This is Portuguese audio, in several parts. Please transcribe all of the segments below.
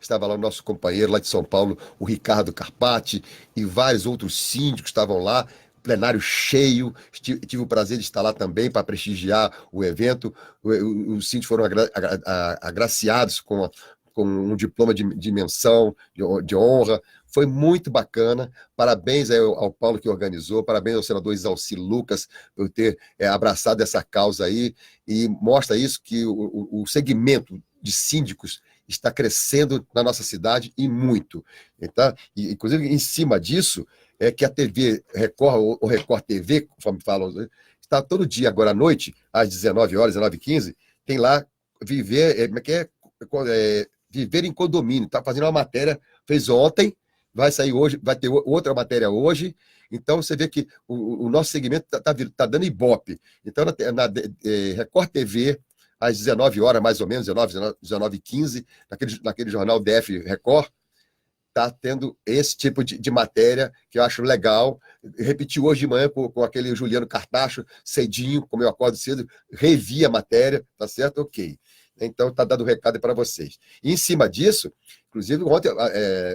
estava lá o nosso companheiro lá de São Paulo, o Ricardo Carpati, e vários outros síndicos estavam lá, plenário cheio. Tive o prazer de estar lá também para prestigiar o evento. Os síndicos foram agraciados com um diploma de menção, de honra. Foi muito bacana. Parabéns aí ao Paulo que organizou, parabéns ao senador Isalci Lucas por ter abraçado essa causa aí, e mostra isso que o segmento de síndicos está crescendo na nossa cidade e muito. Então, inclusive, em cima disso, é que a TV Record, o Record TV, conforme falam, está todo dia, agora à noite, às 19 horas, 19h15, tem lá Viver, Viver em Condomínio. Está fazendo uma matéria, fez ontem, vai sair hoje, vai ter outra matéria hoje. Então, você vê que o nosso segmento está dando ibope. Então, na Record TV, às 19 horas, mais ou menos, 19h15, naquele jornal DF Record, está tendo esse tipo de matéria que eu acho legal. Repeti hoje de manhã com aquele Juliano Cartacho, cedinho, como eu acordo cedo, revi a matéria, tá certo? Ok. Então, está dando o recado para vocês. E, em cima disso, inclusive, ontem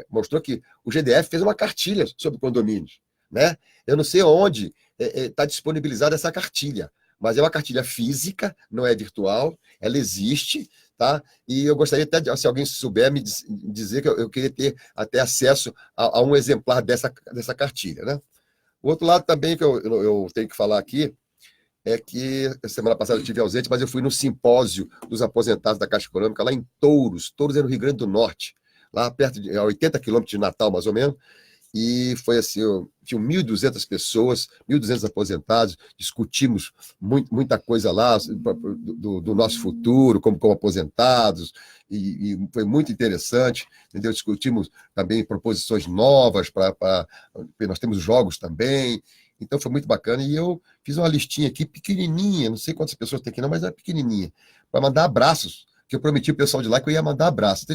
mostrou que o GDF fez uma cartilha sobre condomínios, né? Eu não sei onde está disponibilizada essa cartilha, mas é uma cartilha física, não é virtual, ela existe, tá? E eu gostaria até, se alguém souber, me dizer que eu queria ter até acesso a um exemplar dessa cartilha, né? O outro lado também que eu tenho que falar aqui é que semana passada eu estive ausente, mas eu fui no simpósio dos aposentados da Caixa Econômica, lá em Touros. Touros é no Rio Grande do Norte, lá perto de 80 quilômetros de Natal, mais ou menos. E foi assim, tinham 1.200 pessoas, 1.200 aposentados, discutimos muita coisa lá do nosso futuro, como aposentados, e foi muito interessante, entendeu? Discutimos também proposições novas, nós temos jogos também, então foi muito bacana, e eu fiz uma listinha aqui pequenininha, não sei quantas pessoas tem aqui não, mas é pequenininha, para mandar abraços, que eu prometi ao pessoal de lá que eu ia mandar abraços.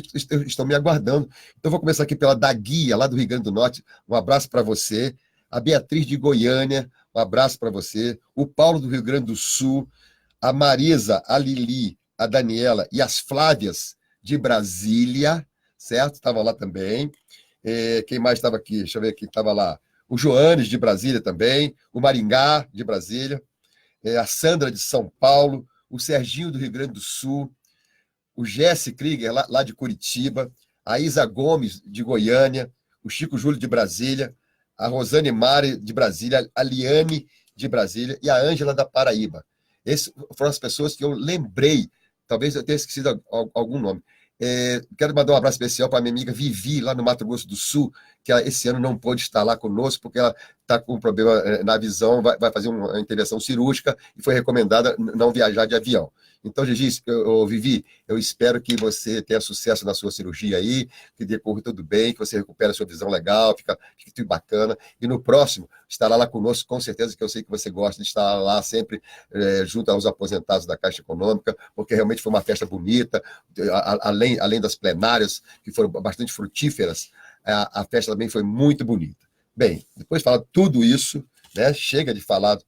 Estão me aguardando. Então, vou começar aqui pela Daguia, lá do Rio Grande do Norte. Um abraço para você. A Beatriz de Goiânia, um abraço para você. O Paulo do Rio Grande do Sul. A Marisa, a Lili, a Daniela e as Flávias de Brasília, certo? Estavam lá também. Quem mais estava aqui? Deixa eu ver quem estava lá. O Joanes de Brasília também. O Maringá de Brasília. A Sandra de São Paulo. O Serginho do Rio Grande do Sul. O Jesse Krieger, lá de Curitiba, a Isa Gomes, de Goiânia, o Chico Júlio, de Brasília, a Rosane Mari, de Brasília, a Liane, de Brasília, e a Ângela, da Paraíba. Essas foram as pessoas que eu lembrei, talvez eu tenha esquecido algum nome. Quero mandar um abraço especial para a minha amiga Vivi, lá no Mato Grosso do Sul, que esse ano não pôde estar lá conosco, porque ela está com um problema na visão, vai fazer uma intervenção cirúrgica e foi recomendada não viajar de avião. Então, Gigi, Vivi, eu espero que você tenha sucesso na sua cirurgia aí, que decorra tudo bem, que você recupere a sua visão legal, fique tudo bacana. E no próximo, estará lá conosco, com certeza, que eu sei que você gosta de estar lá sempre junto aos aposentados da Caixa Econômica, porque realmente foi uma festa bonita, além das plenárias, que foram bastante frutíferas, a festa também foi muito bonita. Bem, depois de falar tudo isso, né, chega de falar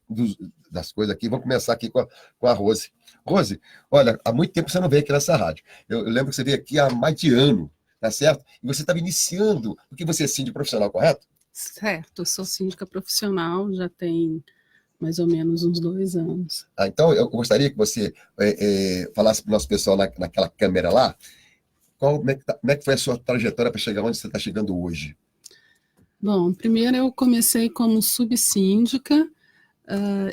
das coisas aqui, vamos começar aqui com a Rose. Rose, olha, há muito tempo você não veio aqui nessa rádio. Eu lembro que você veio aqui há mais de ano, tá certo? E você estava iniciando, porque você é síndico profissional, correto? Certo, eu sou síndica profissional, já tem mais ou menos uns 2 anos. Então, eu gostaria que você falasse para o nosso pessoal naquela câmera lá, como é que foi a sua trajetória para chegar onde você está chegando hoje? Bom, primeiro eu comecei como subsíndica,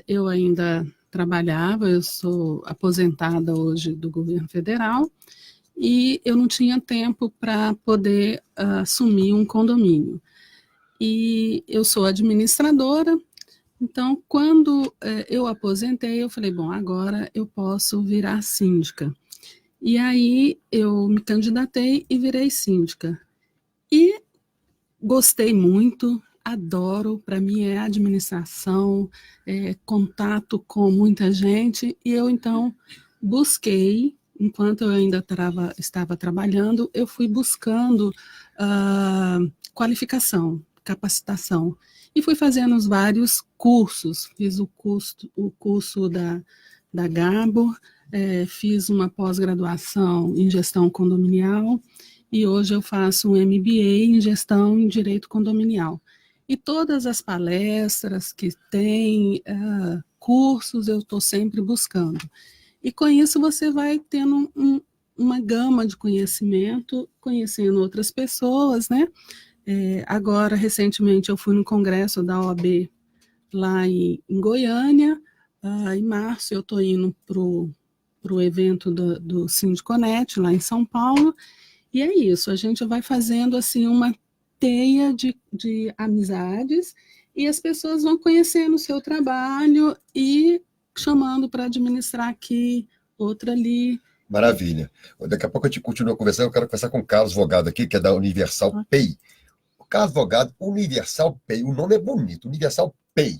eu ainda trabalhava, eu sou aposentada hoje do governo federal, e eu não tinha tempo para poder assumir um condomínio. E eu sou administradora, então quando eu aposentei, eu falei, bom, agora eu posso virar síndica. E aí eu me candidatei e virei síndica. E gostei muito, adoro, para mim é administração, contato com muita gente, e eu então busquei, enquanto eu ainda estava trabalhando, eu fui buscando qualificação, capacitação, e fui fazendo os vários cursos, fiz o curso da Gabor, fiz uma pós-graduação em gestão condominial, e hoje eu faço um MBA em Gestão em Direito Condominial. E todas as palestras que tem, cursos, eu estou sempre buscando. E com isso você vai tendo uma gama de conhecimento, conhecendo outras pessoas, né? Agora, recentemente, eu fui no congresso da OAB lá em Goiânia. Em março eu estou indo para o evento do Sindiconet, lá em São Paulo. E é isso, a gente vai fazendo assim uma teia de amizades e as pessoas vão conhecendo o seu trabalho e chamando para administrar aqui, outra ali. Maravilha. Daqui a pouco a gente continua conversando. Eu quero conversar com o Carlos Vogado aqui, que é da Universal Pay. O Carlos Vogado, Universal Pay, o nome é bonito, Universal Pay.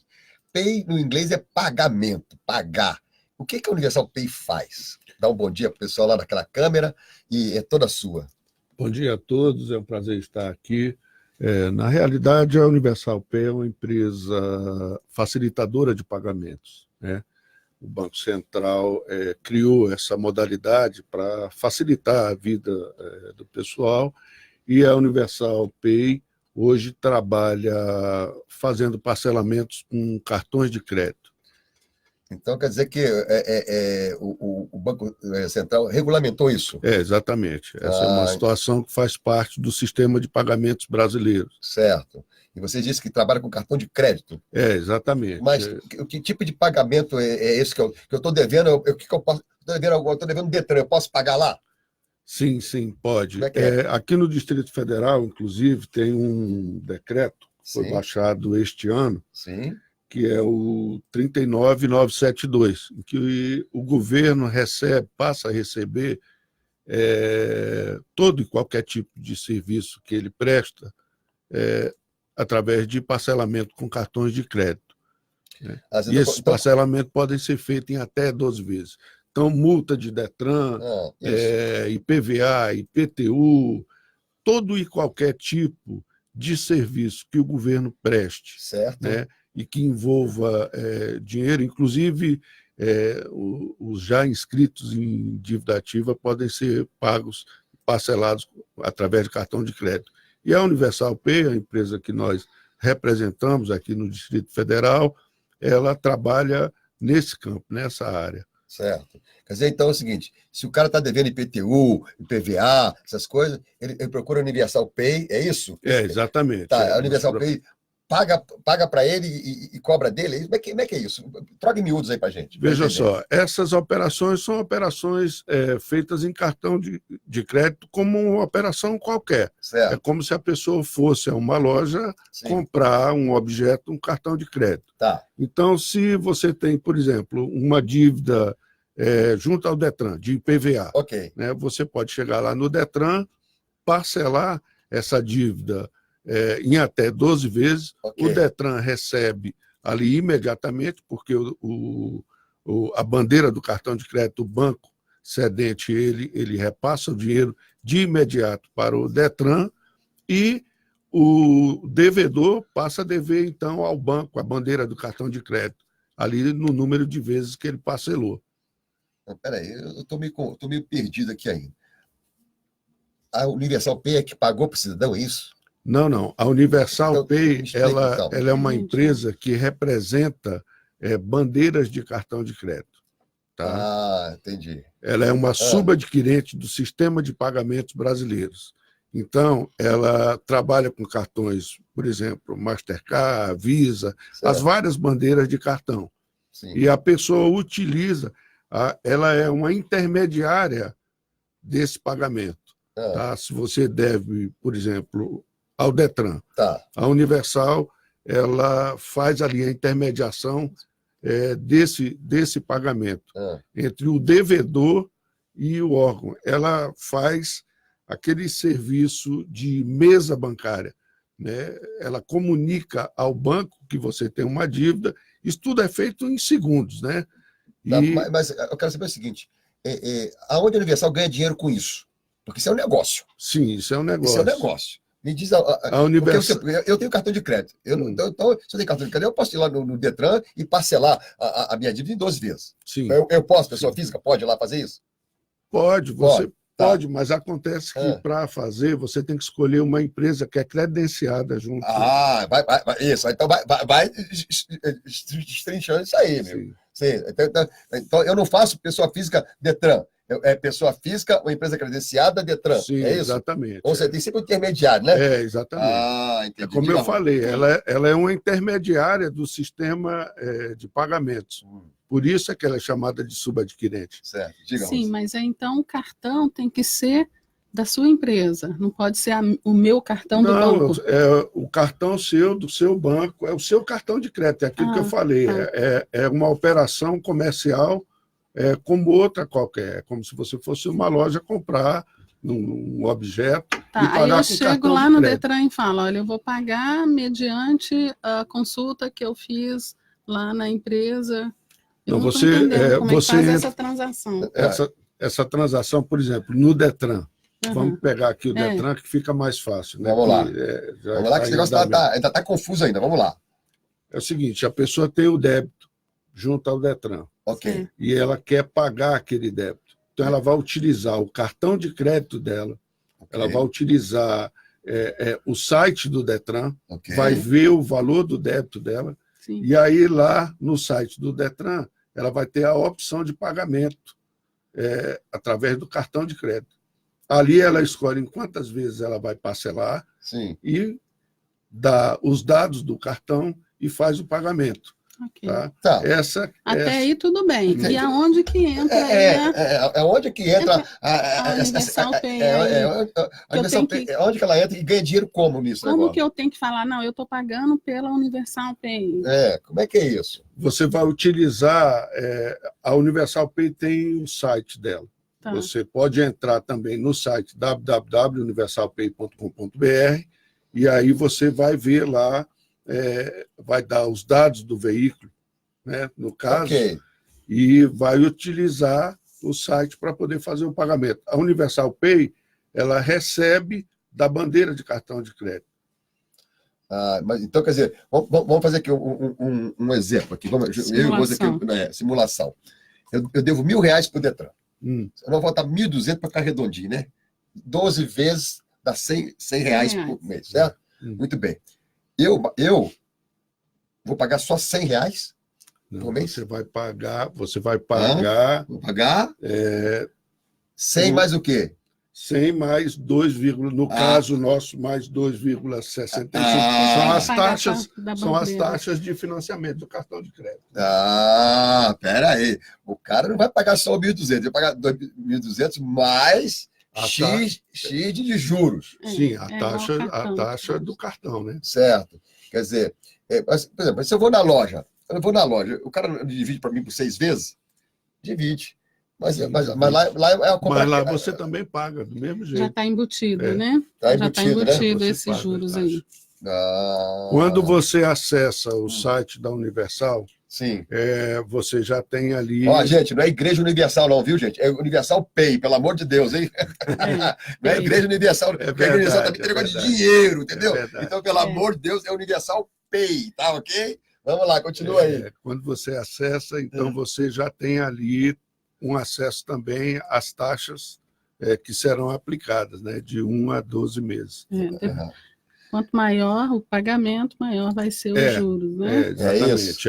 Pay no inglês é pagamento, pagar. O que a Universal Pay faz? Dá um bom dia para o pessoal lá naquela câmera e é toda sua. Bom dia a todos, é um prazer estar aqui. Na realidade, a Universal Pay é uma empresa facilitadora de pagamentos, né? O Banco Central criou essa modalidade para facilitar a vida do pessoal e a Universal Pay hoje trabalha fazendo parcelamentos com cartões de crédito. Então, quer dizer que o Banco Central regulamentou isso? Exatamente. Essa é uma situação que faz parte do sistema de pagamentos brasileiro. Certo. E você disse que trabalha com cartão de crédito. Exatamente. Mas que tipo de pagamento é esse que eu estou devendo? O que eu posso? Estou devendo Detran, eu posso pagar lá? Sim, pode. Como é que é? Aqui no Distrito Federal, inclusive, tem um decreto que foi baixado este ano, que é o 39972, em que o governo passa a receber todo e qualquer tipo de serviço que ele presta através de parcelamento com cartões de crédito, né? E esses parcelamentos podem ser feitos em até 12 vezes. Então, multa de Detran, IPVA, IPTU, todo e qualquer tipo de serviço que o governo preste, certo, né, e que envolva dinheiro, inclusive os já inscritos em dívida ativa podem ser pagos, parcelados através de cartão de crédito. E a Universal Pay, a empresa que nós representamos aqui no Distrito Federal, ela trabalha nesse campo, nessa área. Certo. Quer dizer, então é o seguinte, se o cara está devendo IPTU, IPVA, essas coisas, ele procura a Universal Pay, é isso? Exatamente. Tá, a Universal Pay paga para ele e cobra dele? Como é que é isso? Troca em miúdos aí para a gente. Veja só, essas operações são operações feitas em cartão de crédito como uma operação qualquer. Certo. É como se a pessoa fosse a uma loja comprar um objeto, um cartão de crédito. Tá. Então, se você tem, por exemplo, uma dívida junto ao Detran, de IPVA, né, você pode chegar lá no Detran, parcelar essa dívida em até 12 vezes, o Detran recebe ali imediatamente, porque a bandeira do cartão de crédito, o banco cedente, ele repassa o dinheiro de imediato para o Detran e o devedor passa a dever, então, ao banco a bandeira do cartão de crédito, ali no número de vezes que ele parcelou. Espera aí, eu estou meio perdido aqui ainda. A Universal Pay é que pagou para o cidadão, é isso? Não. A Universal Pay ela é uma empresa que representa bandeiras de cartão de crédito. Tá? Entendi. Ela é uma subadquirente do sistema de pagamentos brasileiros. Então, ela trabalha com cartões, por exemplo, Mastercard, Visa, as várias bandeiras de cartão. Sim. E a pessoa utiliza, ela é uma intermediária desse pagamento. Tá? Se você deve, por exemplo, ao Detran, a Universal ela faz ali a intermediação desse pagamento entre o devedor e o órgão. Ela faz aquele serviço de mesa bancária, né? Ela comunica ao banco que você tem uma dívida. Isso tudo é feito em segundos, né? Mas eu quero saber o seguinte, aonde a Universal ganha dinheiro com isso? Porque isso é um negócio. Sim, isso é um negócio. Isso é um negócio. Me diz a Universal... eu tenho cartão de crédito. Então, se eu tenho cartão de crédito, eu posso ir lá no Detran e parcelar a minha dívida em 12 vezes. Sim. Eu posso, pessoa física, pode ir lá fazer isso? Pode. Pode, mas acontece que para fazer você tem que escolher uma empresa que é credenciada junto. Isso. Então vai destrinchando isso aí, meu. Sim. Então eu não faço pessoa física Detran. É pessoa física ou empresa credenciada Detran. Sim, é isso? Exatamente. Ou você tem sempre um intermediário, né? Exatamente. Entendi. Como eu falei, ela é uma intermediária do sistema de pagamentos. Por isso é que ela é chamada de subadquirente. Certo. Sim, mas então o cartão tem que ser da sua empresa, não pode ser o meu cartão do banco. Não, é o cartão seu, do seu banco, é o seu cartão de crédito, é aquilo que eu falei. É uma operação comercial como outra qualquer, como se você fosse uma loja comprar um objeto e pagar aí eu com chego lá no Detran e falo, olha, eu vou pagar mediante a consulta que eu fiz lá na empresa. Eu não estou entendendo como é que faz essa transação. Essa transação, por exemplo, no Detran. Vamos pegar aqui o Detran, que fica mais fácil. Né? Vamos lá. Vamos lá, que esse negócio ainda está confuso ainda. Vamos lá. É o seguinte, a pessoa tem o débito junto ao Detran. Ok. E ela quer pagar aquele débito. Então, ela vai utilizar o cartão de crédito dela, ela vai utilizar o site do Detran, vai ver o valor do débito dela, e aí lá no site do Detran, ela vai ter a opção de pagamento através do cartão de crédito. Ali ela escolhe em quantas vezes ela vai parcelar e dá os dados do cartão e faz o pagamento. Tá. Até aí tudo bem. E aonde que entra? Onde que entra a Universal Pay? Onde que ela entra e ganha dinheiro como nisso? Como que eu tenho que falar? Não, eu estou pagando pela Universal Pay. Como é que é isso? Você vai utilizar... a Universal Pay tem o site dela. Você pode entrar também no site www.universalpay.com.br e aí você vai ver lá, vai dar os dados do veículo, né, no caso, e vai utilizar o site para poder fazer o pagamento. A Universal Pay, ela recebe da bandeira de cartão de crédito. Mas, então, quer dizer, vamos fazer aqui um exemplo. Aqui. Simulação. Eu devo R$1.000 para o Detran. Eu vou voltar 1.200 para ficar redondinho, né? 12 vezes dá R$100 por mês, certo? Muito bem. Eu vou pagar só R$100 por mês? Você vai pagar... Vou pagar... 100 mais o quê? 100 mais 2, no caso nosso, mais 2,65. São as taxas de financiamento do cartão de crédito. Pera aí. O cara não vai pagar só 1.200, ele vai pagar 2.200 mais X de juros. Sim, a taxa do cartão, né? Certo. Quer dizer, por exemplo, se eu vou na loja, o cara divide para mim por 6 vezes? Divide. Mas lá é a compra. Mas lá você também paga, do mesmo jeito. Já está embutido, né? Já está embutido esses juros aí. Quando você acessa o site da Universal, você já tem ali... gente, não é Igreja Universal não, viu, gente? É Universal Pay, pelo amor de Deus, hein? Não é Igreja Universal. A Igreja Universal também tem negócio de dinheiro, entendeu? Então, pelo amor de Deus, é Universal Pay, tá ok? Vamos lá, continua aí. Quando você acessa, então você já tem ali um acesso também às taxas que serão aplicadas, né, de 1 a 12 meses. Quanto maior o pagamento, maior vai ser os juros, né? Exatamente.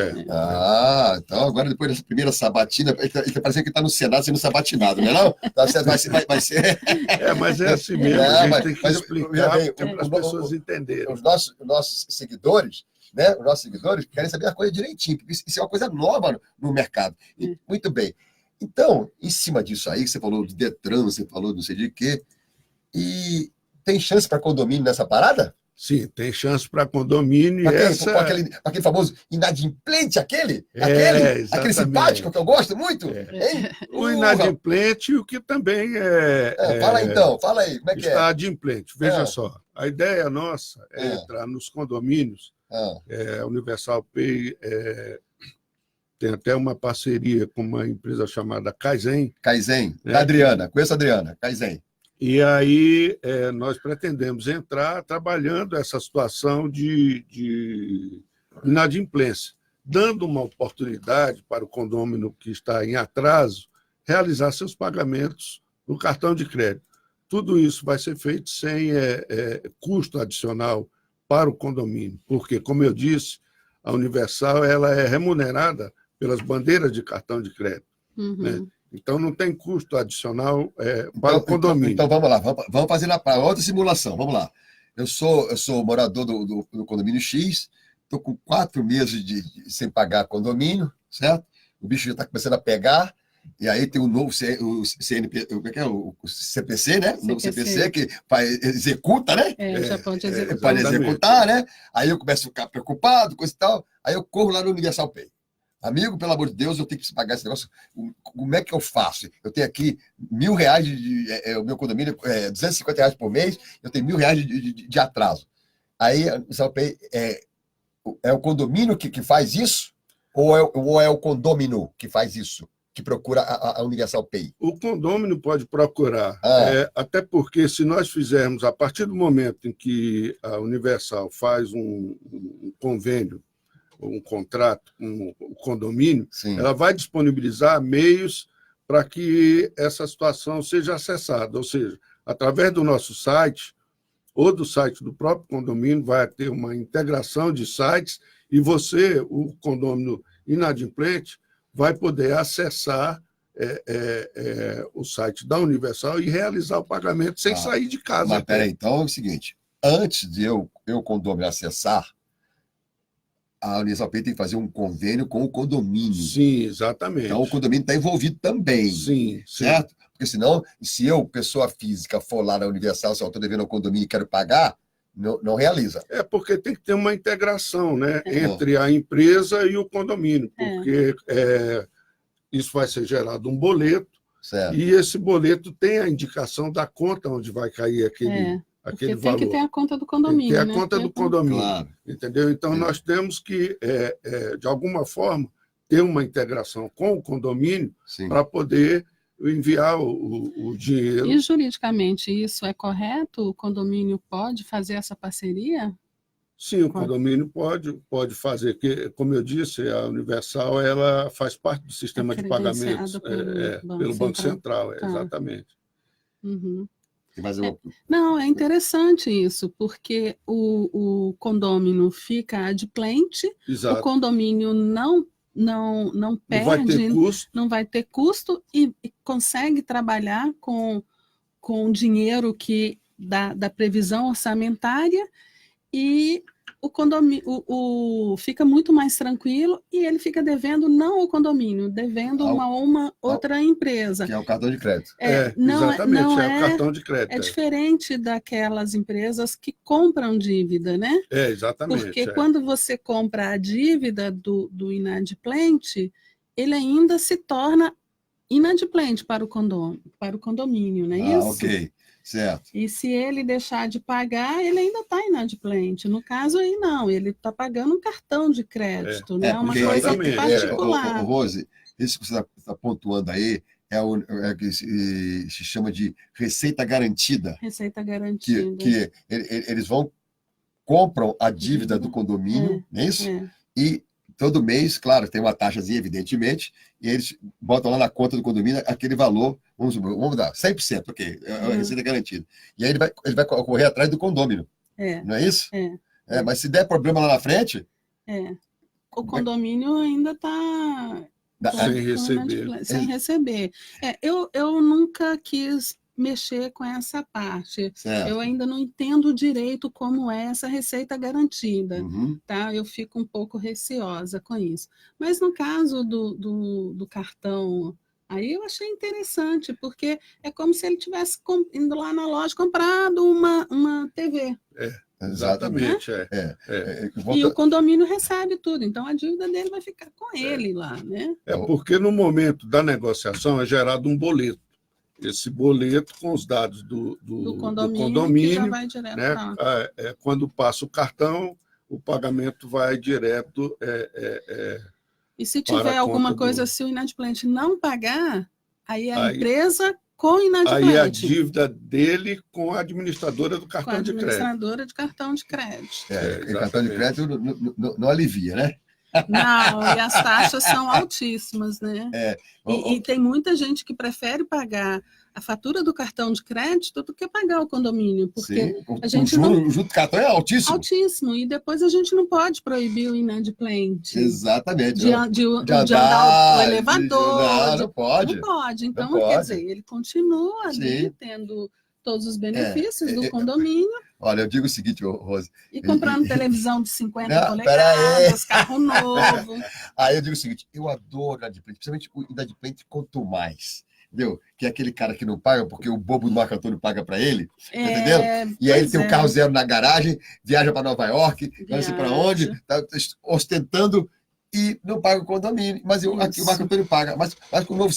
Então agora depois dessa primeira sabatina, parece que está no Senado sendo sabatinado, não é não? Vai ser... mas é assim mesmo, a gente tem que explicar para as pessoas entenderem. Os nossos seguidores, né? Os nossos seguidores querem saber a coisa direitinho, porque isso é uma coisa nova no mercado. Muito bem. Então, em cima disso aí, que você falou do Detran, você falou não sei de quê, e tem chance para condomínio nessa parada? Sim, tem chance para condomínio. Para aquele famoso inadimplente, aquele simpático que eu gosto muito? O inadimplente e o que também fala aí, como é que está adimplente. Veja só, a ideia nossa é entrar nos condomínios. A Universal Pay tem até uma parceria com uma empresa chamada Kaizen. Da Adriana, conheço a Adriana, Kaizen. E aí nós pretendemos entrar trabalhando essa situação de inadimplência, dando uma oportunidade para o condômino que está em atraso realizar seus pagamentos no cartão de crédito. Tudo isso vai ser feito sem custo adicional para o condomínio, porque, como eu disse, a Universal ela é remunerada pelas bandeiras de cartão de crédito. Né? Então, não tem custo adicional para o condomínio. Então, vamos lá, vamos fazer outra simulação. Vamos lá. Eu sou morador do condomínio X, estou com 4 meses sem pagar condomínio, certo? O bicho já está começando a pegar, e aí tem o novo CNP, o CPC, né? O novo CPC que executa, né? Já pode executar. Pode executar, né? Aí eu começo a ficar preocupado, coisa e tal, aí eu corro lá no Universal Pay. Amigo, pelo amor de Deus, eu tenho que pagar esse negócio. Como é que eu faço? Eu tenho aqui R$1.000, o meu condomínio é R$250 por mês, eu tenho R$1.000 de atraso. Aí, o Pay é o condomínio que faz isso? Ou é o condômino que faz isso? Que procura a Universal Pay? O condômino pode procurar, até porque se nós fizermos, a partir do momento em que a Universal faz um convênio, um contrato com o condomínio, Sim. Ela vai disponibilizar meios para que essa situação seja acessada, ou seja, através do nosso site ou do site do próprio condomínio, vai ter uma integração de sites e você, o condomínio inadimplente, vai poder acessar o site da Universal e realizar o pagamento sem sair de casa. Mas peraí, então é o seguinte, antes de eu condomínio acessar, a Universal Pay tem que fazer um convênio com o condomínio. Sim, exatamente. Então o condomínio está envolvido também. Sim, certo? Sim. Porque senão, se eu, pessoa física, for lá na Universal, se eu estou devendo ao condomínio e quero pagar, não realiza. Porque tem que ter uma integração, né, entre a empresa e o condomínio, porque isso vai ser gerado um boleto, certo. E esse boleto tem a indicação da conta onde vai cair aquele Porque valor. Tem que ter a conta do condomínio. Tem que ter a conta do condomínio. Claro. Entendeu? Então, nós temos que, de alguma forma, ter uma integração com o condomínio para poder enviar o dinheiro. E juridicamente isso é correto? O condomínio pode fazer essa parceria? Sim, o condomínio pode fazer, que, como eu disse, a Universal ela faz parte do sistema de pagamentos pelo Banco Central, exatamente. Uhum. Mas Não, é interessante isso, porque o condômino fica adimplente, Exato. O condomínio não perde, não vai ter custo e consegue trabalhar com o dinheiro que da previsão orçamentária e o condomínio fica muito mais tranquilo e ele fica devendo não ao condomínio, devendo uma outra empresa. Que é o cartão de crédito. Exatamente, é o cartão de crédito. É diferente daquelas empresas que compram dívida, né? Exatamente. Porque quando você compra a dívida do inadimplente, ele ainda se torna inadimplente para o condomínio, não é isso? Ok. Certo. E se ele deixar de pagar, ele ainda está inadimplente. No caso aí, não, ele está pagando um cartão de crédito, né? Uma coisa particular. Rose, isso que você está pontuando aí é o que se chama de receita garantida. Receita garantida. Que eles compram a dívida do condomínio, não é isso? E todo mês, claro, tem uma taxazinha, evidentemente, e eles botam lá na conta do condomínio aquele valor, vamos dar 100%, porque é a receita garantida. E aí ele vai correr atrás do condômino. Não é isso? Mas se der problema lá na frente... O condomínio ainda está... Sem receber. Eu nunca quis mexer com essa parte. Certo. Eu ainda não entendo direito como é essa receita garantida. Tá? Eu fico um pouco receosa com isso. Mas no caso do cartão, aí eu achei interessante, porque é como se ele tivesse indo lá na loja comprado uma TV. Exatamente. E o condomínio recebe tudo, então a dívida dele vai ficar com ele lá, né? Porque no momento da negociação é gerado um boleto. Esse boleto com os dados do condomínio, já vai direto, né? Quando passa o cartão, o pagamento vai direto. E se tiver alguma coisa, se o inadimplente não pagar, aí a empresa com o inadimplente. Aí a dívida dele com a administradora do cartão de crédito. Administradora de cartão de crédito. O cartão de crédito não alivia, né? Não, e as taxas são altíssimas, né? E tem muita gente que prefere pagar a fatura do cartão de crédito do que pagar o condomínio, porque a gente o juro do cartão é altíssimo. Altíssimo, e depois a gente não pode proibir o inadimplente. Exatamente. De andar o elevador. Não pode. Não pode. Então, quer dizer, ele continua ali tendo todos os benefícios do condomínio. Olha, eu digo o seguinte, Rose... E comprando televisão de 50 polegadas, carro novo. Aí eu digo o seguinte, eu adoro inadimplente, principalmente o inadimplente quanto mais. Entendeu? Que é aquele cara que não paga porque o bobo do Marco Antônio paga para ele, entendeu? E aí ele tem um carro zero na garagem, viaja para Nova York, não sei para onde, está ostentando e não paga o condomínio. Mas aqui o Marco Antônio paga. Mas com o novo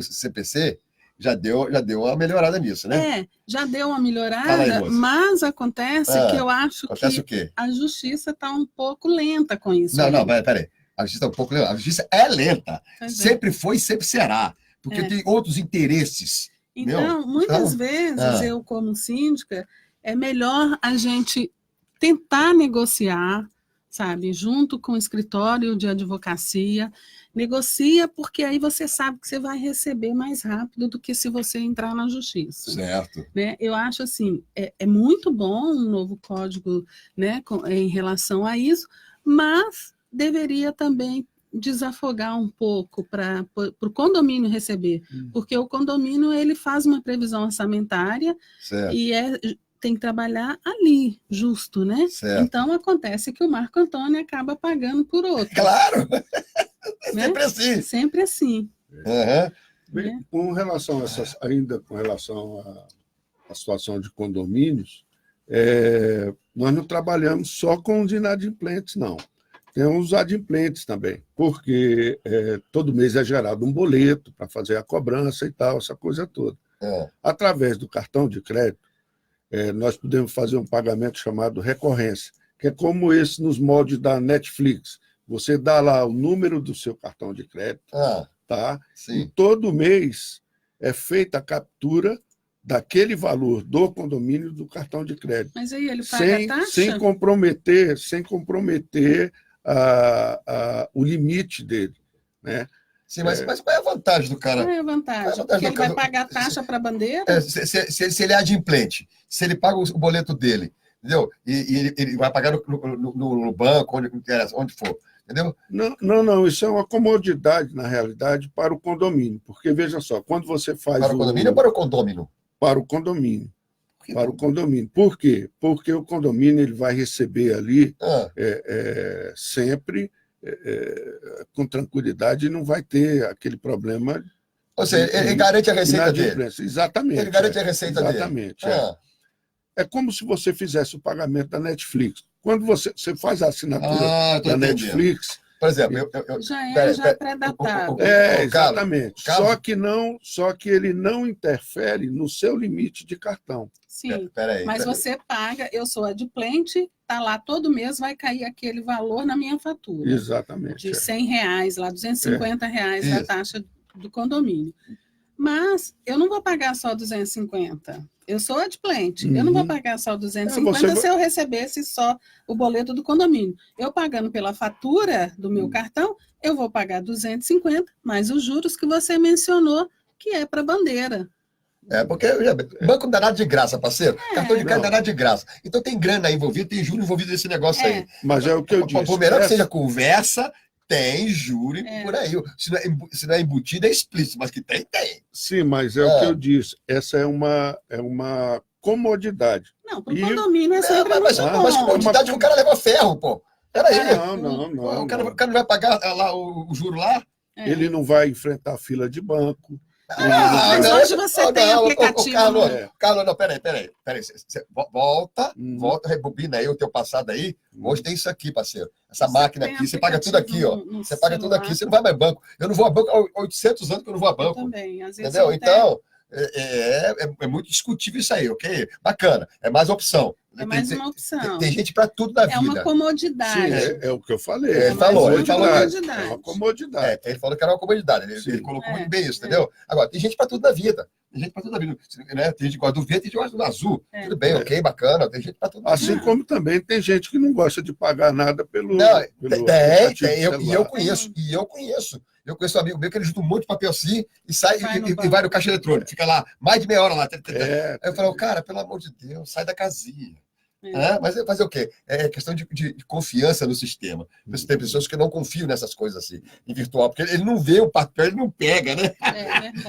CPC já deu uma melhorada nisso, né? Já deu uma melhorada, aí, mas acontece que eu acho que a justiça está um pouco lenta com isso. Não, peraí. A justiça está um pouco lenta. A justiça é lenta. Sempre foi e sempre será. Porque tem outros interesses. Então, muitas vezes, eu como síndica, é melhor a gente tentar negociar, sabe, junto com o escritório de advocacia, negocia, porque aí você sabe que você vai receber mais rápido do que se você entrar na justiça. Certo. Né? Eu acho assim, é muito bom um novo código, né, em relação a isso, mas deveria também desafogar um pouco para o condomínio receber, porque o condomínio ele faz uma previsão orçamentária e tem que trabalhar ali, justo, né? Certo. Então acontece que o Marco Antônio acaba pagando por outro. Claro! Né? Sempre assim. Sempre assim. Bem, com relação à situação de condomínios, nós não trabalhamos só com os inadimplentes, não. Temos os adimplentes também, porque todo mês é gerado um boleto para fazer a cobrança e tal, essa coisa toda. Através do cartão de crédito, nós podemos fazer um pagamento chamado recorrência, que é como esse nos moldes da Netflix. Você dá lá o número do seu cartão de crédito, tá? E todo mês é feita a captura daquele valor do condomínio do cartão de crédito. Mas aí ele paga a taxa? Sem comprometer o limite dele, né? Sim, mas qual é a vantagem do cara? Qual é a vantagem? Porque ele vai pagar a taxa para a bandeira? Se ele é adimplente, se ele paga o boleto dele, entendeu? E ele vai pagar no banco, onde for, entendeu? Não, isso é uma comodidade, na realidade, para o condomínio, porque, veja só, quando você faz... Para o condomínio ou para o condômino? Para o condomínio. Para o condomínio. Por quê? Porque o condomínio ele vai receber ali sempre com tranquilidade e não vai ter aquele problema. Ou seja, ele garante a receita dele. Exatamente. Ele garante a receita dele. Exatamente. É como se você fizesse o pagamento da Netflix. Quando você faz a assinatura da Netflix... Por exemplo, já é pré-datado. Exatamente. Só que ele não interfere no seu limite de cartão. Sim, mas você paga, eu sou adimplente, está lá todo mês, vai cair aquele valor na minha fatura. Exatamente. De R$100, lá, R$250 da taxa do condomínio. Mas eu não vou pagar só 250. Eu sou adimplente. Eu não vou pagar só 250 se eu recebesse só o boleto do condomínio. Eu pagando pela fatura do meu cartão, eu vou pagar 250, mais os juros que você mencionou, que é para bandeira. Porque banco não dá nada de graça, parceiro. Cartão de crédito não dá nada de graça. Então tem grana envolvida, tem juros envolvidos nesse negócio aí. Mas é o que eu disse. Por melhor que seja conversa, tem júri por aí. Se não é embutido, é explícito, mas que tem. Sim, mas é o que eu disse. Essa é uma comodidade. Não, para o condomínio é sempre muito bom. Mas comodidade que o cara leva ferro, pô. Peraí. Não. O cara não vai pagar lá o juro lá? Ele não vai enfrentar fila de banco. Mas hoje você tem aplicativo. Carlos, não, peraí. Você volta, rebobina aí o teu passado aí. Hoje tem isso aqui, parceiro. Essa máquina aqui, você paga tudo aqui, ó. Você paga tudo aqui, você não vai mais banco. Eu não vou a banco há 800 anos que eu não vou a banco. Eu também, às vezes. Entendeu? Então, é muito discutível isso aí, ok? Bacana, é mais opção. É mais uma opção. Tem gente para tudo na vida. É uma comodidade. Sim, é o que eu falei. Ele falou. É uma comodidade. Ele falou que era uma comodidade. Ele colocou muito bem isso, entendeu? Agora, tem gente para tudo na vida. Tem gente para tudo na vida. Né? Tem gente que gosta do verde, tem gente que gosta do azul. Tudo bem, ok, bacana. Tem gente para tudo na vida. Assim como também tem gente que não gosta de pagar nada pelo. E eu conheço. Eu conheço um amigo meu que ele junta um monte de papel assim e sai e vai no caixa eletrônico. Fica lá mais de meia hora lá. Aí eu falo, cara, pelo amor de Deus, sai da casinha. Mas fazer o quê? É questão de confiança no sistema. Tem pessoas que não confiam nessas coisas assim, em virtual, porque ele não vê o papel, ele não pega, né?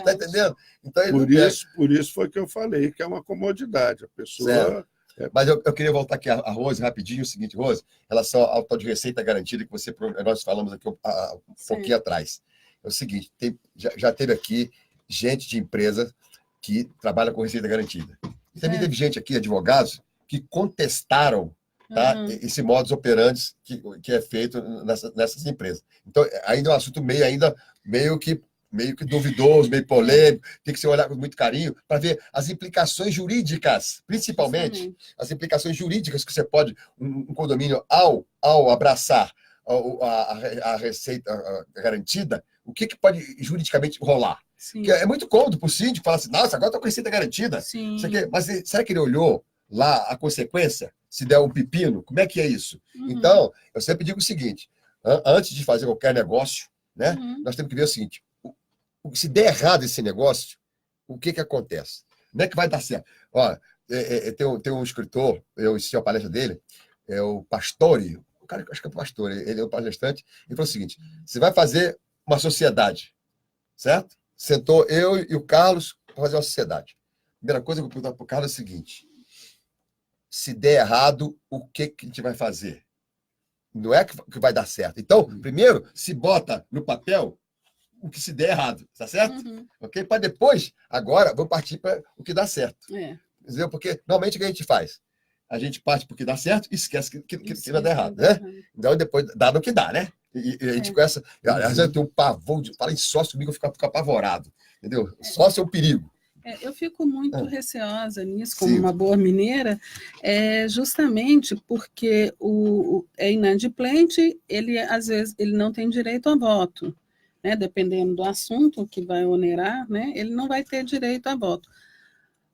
Tá entendendo? Então, por isso foi que eu falei que é uma comodidade. A pessoa. Mas eu queria voltar aqui a Rose rapidinho, o seguinte, Rose, em relação ao tal de receita garantida que nós falamos aqui um pouquinho atrás. É o seguinte, já teve aqui gente de empresa que trabalha com receita garantida. Também teve gente aqui, advogados, que contestaram esse modus operandi que é feito nessas empresas. Então, ainda é um assunto meio que duvidoso, meio polêmico, tem que ser olhado com muito carinho para ver as implicações jurídicas, principalmente as implicações jurídicas que você pode, um condomínio, ao abraçar a receita garantida, o que pode juridicamente rolar. Porque é muito cômodo para o síndico falar assim, nossa, agora estou com receita garantida. Mas será que ele olhou lá a consequência? Se der um pepino, como é que é isso? Então, eu sempre digo o seguinte, antes de fazer qualquer negócio, né, nós temos que ver o seguinte, se der errado esse negócio, o que acontece? Não é que vai dar certo. Ó, tem um escritor, eu assisti a palestra dele, é o Pastore, o cara, acho que é o Pastore, ele é um palestrante, ele falou o seguinte, você vai fazer uma sociedade, certo? Sentou eu e o Carlos para fazer uma sociedade. A primeira coisa que eu vou perguntar para o Carlos é o seguinte, se der errado, o que a gente vai fazer? Não é que vai dar certo. Então, primeiro, se bota no papel o que se der errado, tá certo? Ok? Para depois, agora, vamos partir para o que dá certo. Entendeu? Porque, normalmente, o que a gente faz? A gente parte para o que dá certo e esquece que vai dar errado, né? Então, depois, dá no que dá, né? E a gente começa... Às vezes, eu tenho um pavor de falar em sócio comigo, eu fico apavorado. Entendeu? Sócio é um perigo. Eu fico muito receosa nisso, como uma boa mineira, justamente porque é inadimplente, ele, às vezes, ele não tem direito a voto. Né, dependendo do assunto que vai onerar, né, ele não vai ter direito a voto.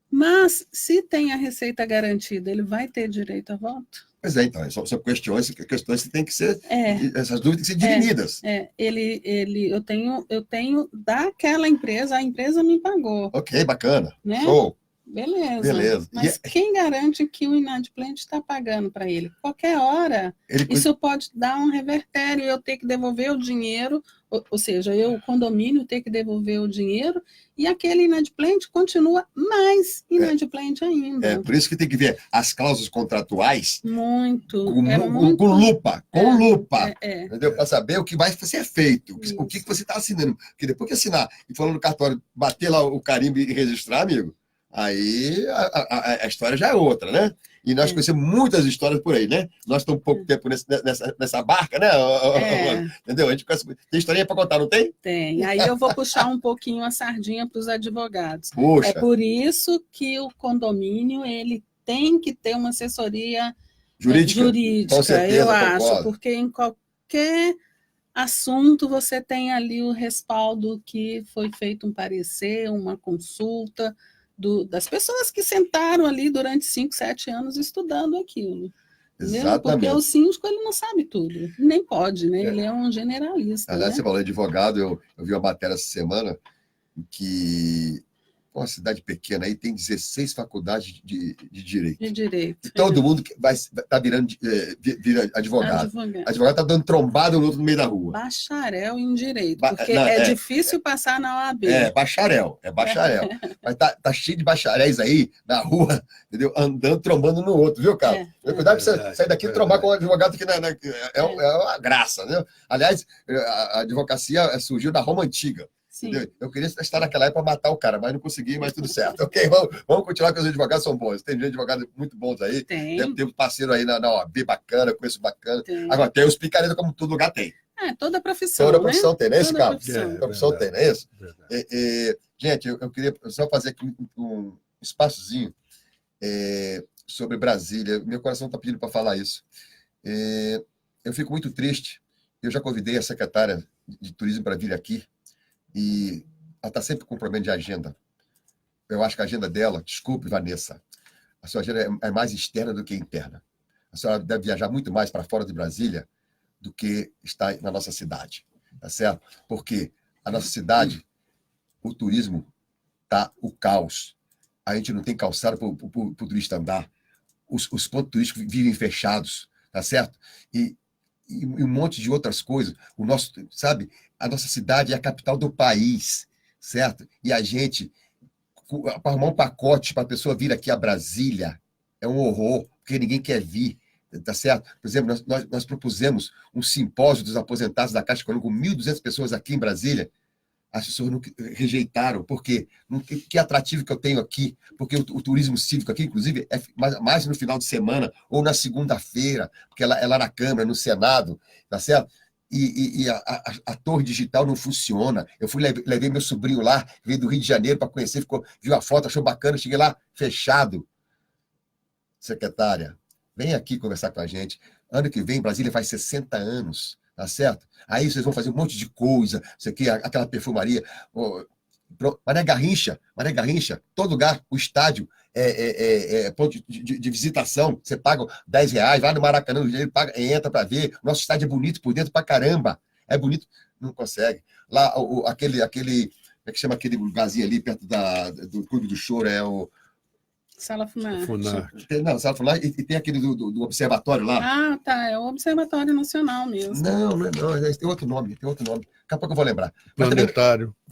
Mas, se tem a receita garantida, ele vai ter direito a voto? Pois então, são questões que têm que ser, essas dúvidas têm que ser dirimidas. Eu tenho daquela empresa, a empresa me pagou. Ok, bacana, né? Show. Beleza. Mas quem garante que o inadimplente está pagando para ele? Qualquer hora, isso pode dar um revertério, eu ter que devolver o dinheiro, ou seja, o condomínio ter que devolver o dinheiro, e aquele inadimplente continua mais inadimplente ainda. Por isso que tem que ver as cláusulas contratuais com lupa, entendeu? Para saber o que vai ser feito, o que você está assinando. Porque depois que assinar e for no cartório, bater lá o carimbo e registrar, amigo, aí a história já é outra, né? E nós conhecemos muitas histórias por aí, né? Nós estamos pouco tempo nessa barca, né? Entendeu? A gente conhece... Tem historinha para contar, não tem? Tem. Aí eu vou puxar um pouquinho a sardinha para os advogados. Puxa. É por isso que o condomínio ele tem que ter uma assessoria jurídica. Com certeza, eu acho, concordo. porque em qualquer assunto você tem ali o respaldo que foi feito um parecer, uma consulta, das pessoas que sentaram ali durante 5, 7 anos estudando aquilo. Exatamente. Porque o síndico ele não sabe tudo, nem pode, né? Ele é um generalista. Aliás, né? você falou de advogado, eu vi uma matéria essa semana que uma cidade pequena aí tem 16 faculdades de direito. De direito. E todo mundo está virando vira advogado. Advogado está dando trombada no outro no meio da rua. Bacharel em direito, porque difícil passar na OAB. Bacharel. Mas tá cheio de bacharéis aí na rua, entendeu? Andando, trombando no outro, viu, cara? Cuidado para você sair daqui e trombar com um advogado que é uma graça, né? Aliás, a advocacia surgiu da Roma Antiga. Eu queria estar naquela época para matar o cara, mas não consegui, mas tudo certo. Ok, vamos continuar, que os advogados são bons. Tem advogados muito bons aí. Tem um parceiro aí na OAB bacana, conheço bacana. Agora, tem os picaretas como todo lugar tem. Toda profissão. Toda profissão tem, não é esse, Carlos? Toda profissão tem, não é isso? Gente, eu queria só fazer aqui um espaçozinho. sobre Brasília. Meu coração está pedindo para falar isso. Eu fico muito triste. Eu já convidei a secretária de Turismo para vir aqui e ela está sempre com problema de agenda. Eu acho que a agenda dela, desculpe, Vanessa, a sua agenda é mais externa do que interna. A senhora deve viajar muito mais para fora de Brasília do que está na nossa cidade, tá certo? Porque a nossa cidade, o turismo tá o caos. A gente não tem calçada para o turista andar. Os pontos turísticos vivem fechados, tá certo? E um monte de outras coisas. Sabe? A nossa cidade é a capital do país, certo? E a gente, para arrumar um pacote para a pessoa vir aqui a Brasília, é um horror, porque ninguém quer vir, tá certo? Por exemplo, nós propusemos um simpósio dos aposentados da Caixa Econômica com 1.200 pessoas aqui em Brasília. As pessoas não rejeitaram, porque que atrativo que eu tenho aqui, porque o turismo cívico aqui, inclusive, é mais no final de semana ou na segunda-feira, porque ela é na Câmara, no Senado, tá certo? E a torre digital não funciona. Eu levei meu sobrinho lá, veio do Rio de Janeiro para conhecer, viu a foto, achou bacana, cheguei lá, fechado. Secretária, vem aqui conversar com a gente. Ano que vem, Brasília faz 60 anos. Tá certo? Aí vocês vão fazer um monte de coisa, isso aqui, aquela perfumaria. Mané Garrincha, todo lugar, o estádio é ponto de visitação. Você paga R$10, vai no Maracanã, entra para ver. Nosso estádio é bonito por dentro pra caramba. É bonito, não consegue. Lá, aquele, como é que chama aquele lugarzinho ali perto do Clube do Choro? É o. Sala Funarte. Não, Sala Funarte, e tem aquele do observatório lá. Ah, tá, é o Observatório Nacional mesmo. Não, tem outro nome. Daqui a pouco eu vou lembrar. Planetário. O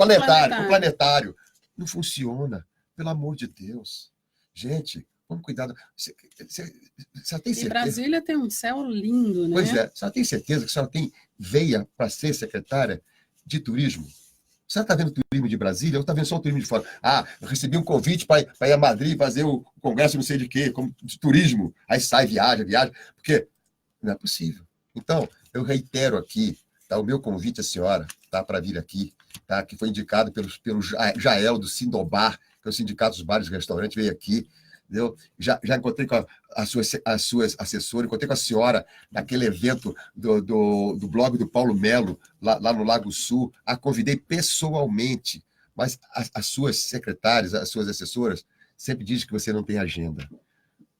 planetário. Não funciona, pelo amor de Deus. Gente, vamos cuidar. Você tem certeza? E Brasília tem um céu lindo, né? Pois é, você tem certeza que a senhora tem veia para ser secretária de turismo? Você está vendo o turismo de Brasília ou está vendo só o turismo de fora? Ah, eu recebi um convite para ir a Madrid fazer o congresso não sei de quê, de turismo. Aí sai, viaja, porque não é possível. Então, eu reitero aqui, tá, o meu convite à senhora, tá, para vir aqui, tá, que foi indicado pelo Jael do Sindobar, que é o Sindicato dos Bares e Restaurantes, veio aqui. Entendeu? Já encontrei com as suas assessoras, encontrei com a senhora naquele evento do blog do Paulo Melo, lá no Lago Sul, a convidei pessoalmente, mas as suas secretárias, as suas assessoras, sempre dizem que você não tem agenda.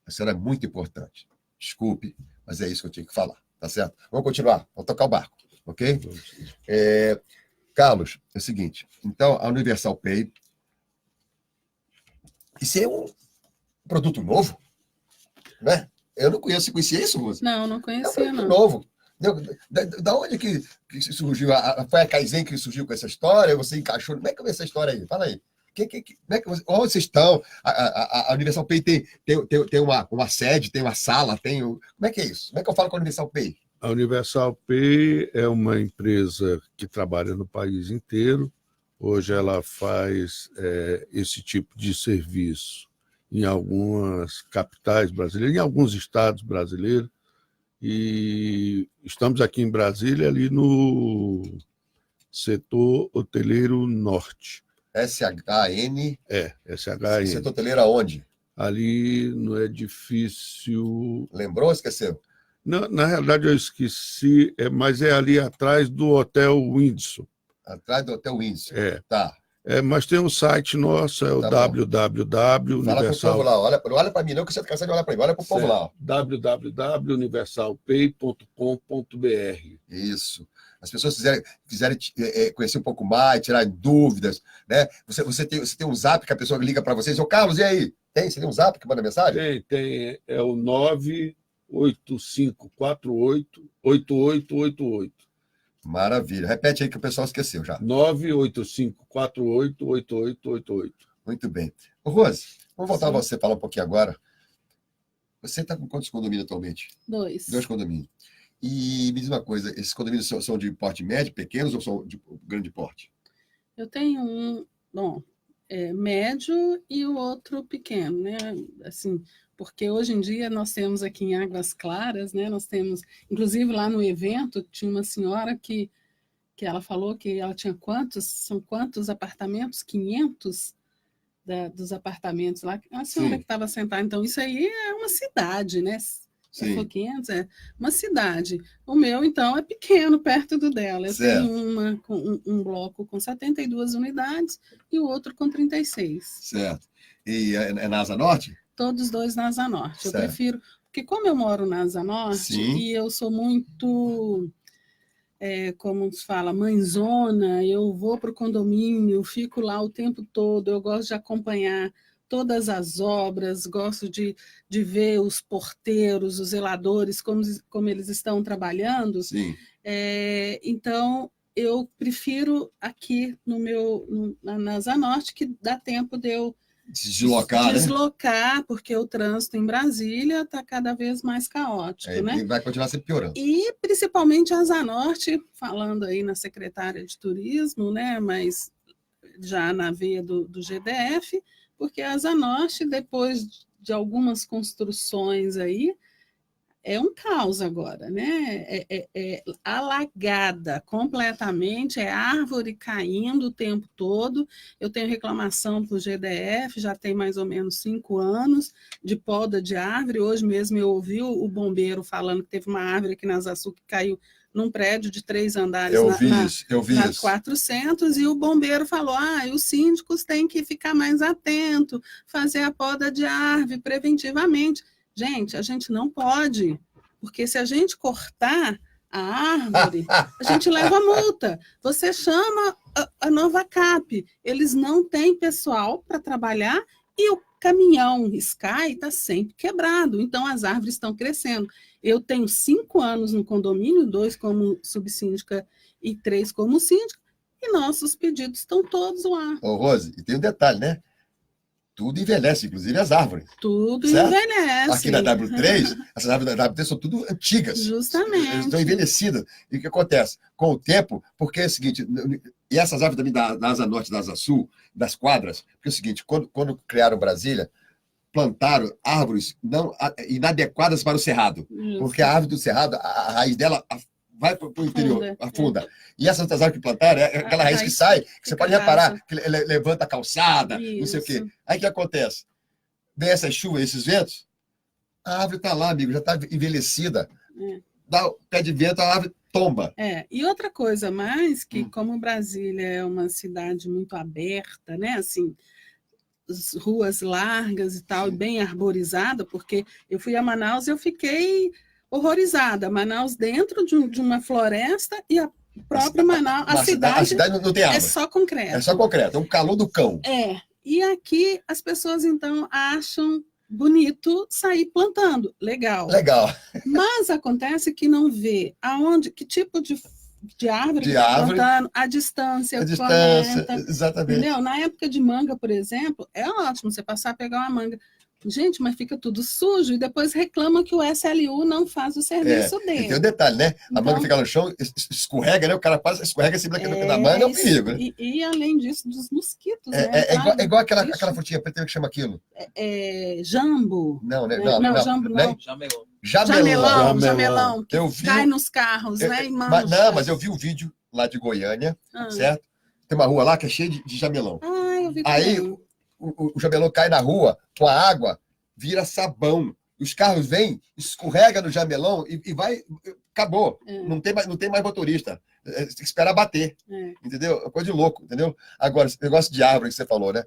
A senhora é muito importante. Desculpe, mas é isso que eu tinha que falar, tá certo? Vamos continuar, vamos tocar o barco, ok? Carlos, é o seguinte, então, a Universal Pay, isso é um produto novo, né? Eu não conheço. Você conhecia isso, Rosa? Não conhecia, é um produto não. novo. Da onde que surgiu? Foi a Kaizen que surgiu com essa história? Você encaixou? Como é que foi essa história aí? Fala aí. Como é que onde vocês estão? A Universal Pay tem uma sede, tem uma sala, como é que é isso? Como é que eu falo com a Universal Pay? A Universal Pay é uma empresa que trabalha no país inteiro. Hoje ela faz esse tipo de serviço em algumas capitais brasileiras, em alguns estados brasileiros, e estamos aqui em Brasília, ali no setor hoteleiro norte. SHN? SHN. Setor hoteleiro aonde? Ali no edifício... Lembrou ou esqueceu? Não, na realidade eu esqueci, mas é ali atrás do Hotel Windsor. Atrás do Hotel Windsor. Tá. Mas tem um site nosso, é o www. Fala para o povo lá, olha para mim, não que você está cansado de olhar para mim, olha para o povo lá. www.universalpay.com.br. Isso. As pessoas quiserem conhecer um pouco mais, tirar dúvidas, né? Você tem um zap que a pessoa liga para vocês, ô Carlos, e aí? Você tem um zap que manda mensagem? Tem. É o 98548-8888. Maravilha. Repete aí que o pessoal esqueceu já. 98548-8888. Muito bem. Ô, Rose, vamos voltar a você falar um pouquinho agora. Você está com quantos condomínios atualmente? 2. 2 condomínios. E me diz uma coisa, esses condomínios são de porte médio, pequenos ou são de grande porte? Eu tenho um, médio e o outro pequeno, né? Assim, porque hoje em dia nós temos aqui em Águas Claras, né? Nós temos, inclusive lá no evento, tinha uma senhora que ela falou que ela tinha quantos apartamentos? 500? dos apartamentos lá, a senhora que estava sentada. Então, isso aí é uma cidade, né? Sim. 500, é uma cidade. O meu, então, é pequeno, perto do dela. Eu tenho um bloco com 72 unidades e o outro com 36. Certo. E é na Asa Norte? Todos dois na Asa Norte. Certo. Eu prefiro... Porque como eu moro na Asa Norte, sim, e eu sou muito... como se fala, mãezona, eu vou para o condomínio, fico lá o tempo todo, eu gosto de acompanhar todas as obras, gosto de ver os porteiros, os zeladores, como eles estão trabalhando. Sim. Então, eu prefiro aqui na Asa Norte, que dá tempo de eu deslocar, né? Porque o trânsito em Brasília está cada vez mais caótico, né? E vai continuar sempre piorando. E principalmente a Asa Norte, falando aí na secretária de Turismo, né? Mas já na veia do GDF, porque a Asa Norte, depois de algumas construções aí, é um caos agora, né? É alagada completamente, é árvore caindo o tempo todo. Eu tenho reclamação para o GDF, já tem mais ou menos 5 anos, de poda de árvore. Hoje mesmo eu ouvi o bombeiro falando que teve uma árvore aqui na Asa Sul que caiu num prédio de 3 andares eu vi isso. 400, e o bombeiro falou, os síndicos têm que ficar mais atentos, fazer a poda de árvore preventivamente. Gente, a gente não pode, porque se a gente cortar a árvore, a gente leva multa. Você chama a Novacap, eles não têm pessoal para trabalhar e o caminhão Sky está sempre quebrado, então as árvores estão crescendo. Eu tenho 5 anos no condomínio, 2 como subsíndica e 3 como síndica, e nossos pedidos estão todos lá. Ô, Rose, e tem um detalhe, né? Tudo envelhece, inclusive as árvores. Tudo certo? Envelhece. Aqui na W3, essas árvores da W3 são tudo antigas. Justamente. Elas estão envelhecidas. E o que acontece? Com o tempo, porque é o seguinte, e essas árvores também da Asa Norte, da Asa Sul, das quadras, porque é o seguinte, quando criaram Brasília, plantaram árvores inadequadas para o cerrado. Isso. Porque a árvore do cerrado, a raiz dela vai para o interior, afunda. E essas outras árvores que plantaram, é aquela raiz que sai, que você pode reparar, que levanta a calçada, não sei o quê. Aí o que acontece? Vem essas chuvas, esses ventos, a árvore está lá, amigo, já está envelhecida. Dá o pé de vento, a árvore tomba. E outra coisa mais, que como Brasília é uma cidade muito aberta, né, assim, ruas largas e tal, bem arborizada, porque eu fui a Manaus e eu fiquei horrorizada. Manaus dentro de uma floresta e a própria Manaus, a cidade não tem árvore. É só concreto. É só concreto, é um calor do cão. E aqui as pessoas, então, acham bonito sair plantando. Legal. Mas acontece que não vê que tipo de árvore que está plantando, a distância, exatamente. Entendeu? Na época de manga, por exemplo, é ótimo você passar a pegar uma manga. Gente, mas fica tudo sujo e depois reclama que o SLU não faz o serviço dele. E tem um detalhe, né? A manga fica no chão, escorrega, né? O cara passa, escorrega esse branco da manga, é um perigo, né? E além disso, dos mosquitos, né? É igual aquela frutinha preta que chama aquilo. Jambo. Não, né? Não, jambo não. Jamelão, que cai nos carros, né? Mas eu vi um vídeo lá de Goiânia, certo? Tem uma rua lá que é cheia de jamelão. Eu vi aí o jamelão cai na rua com a água, vira sabão. Os carros vêm, escorrega no jamelão e vai... Acabou. Não tem mais motorista. Tem que esperar bater. Entendeu? É coisa de louco, entendeu? Agora, esse negócio de árvore que você falou, né?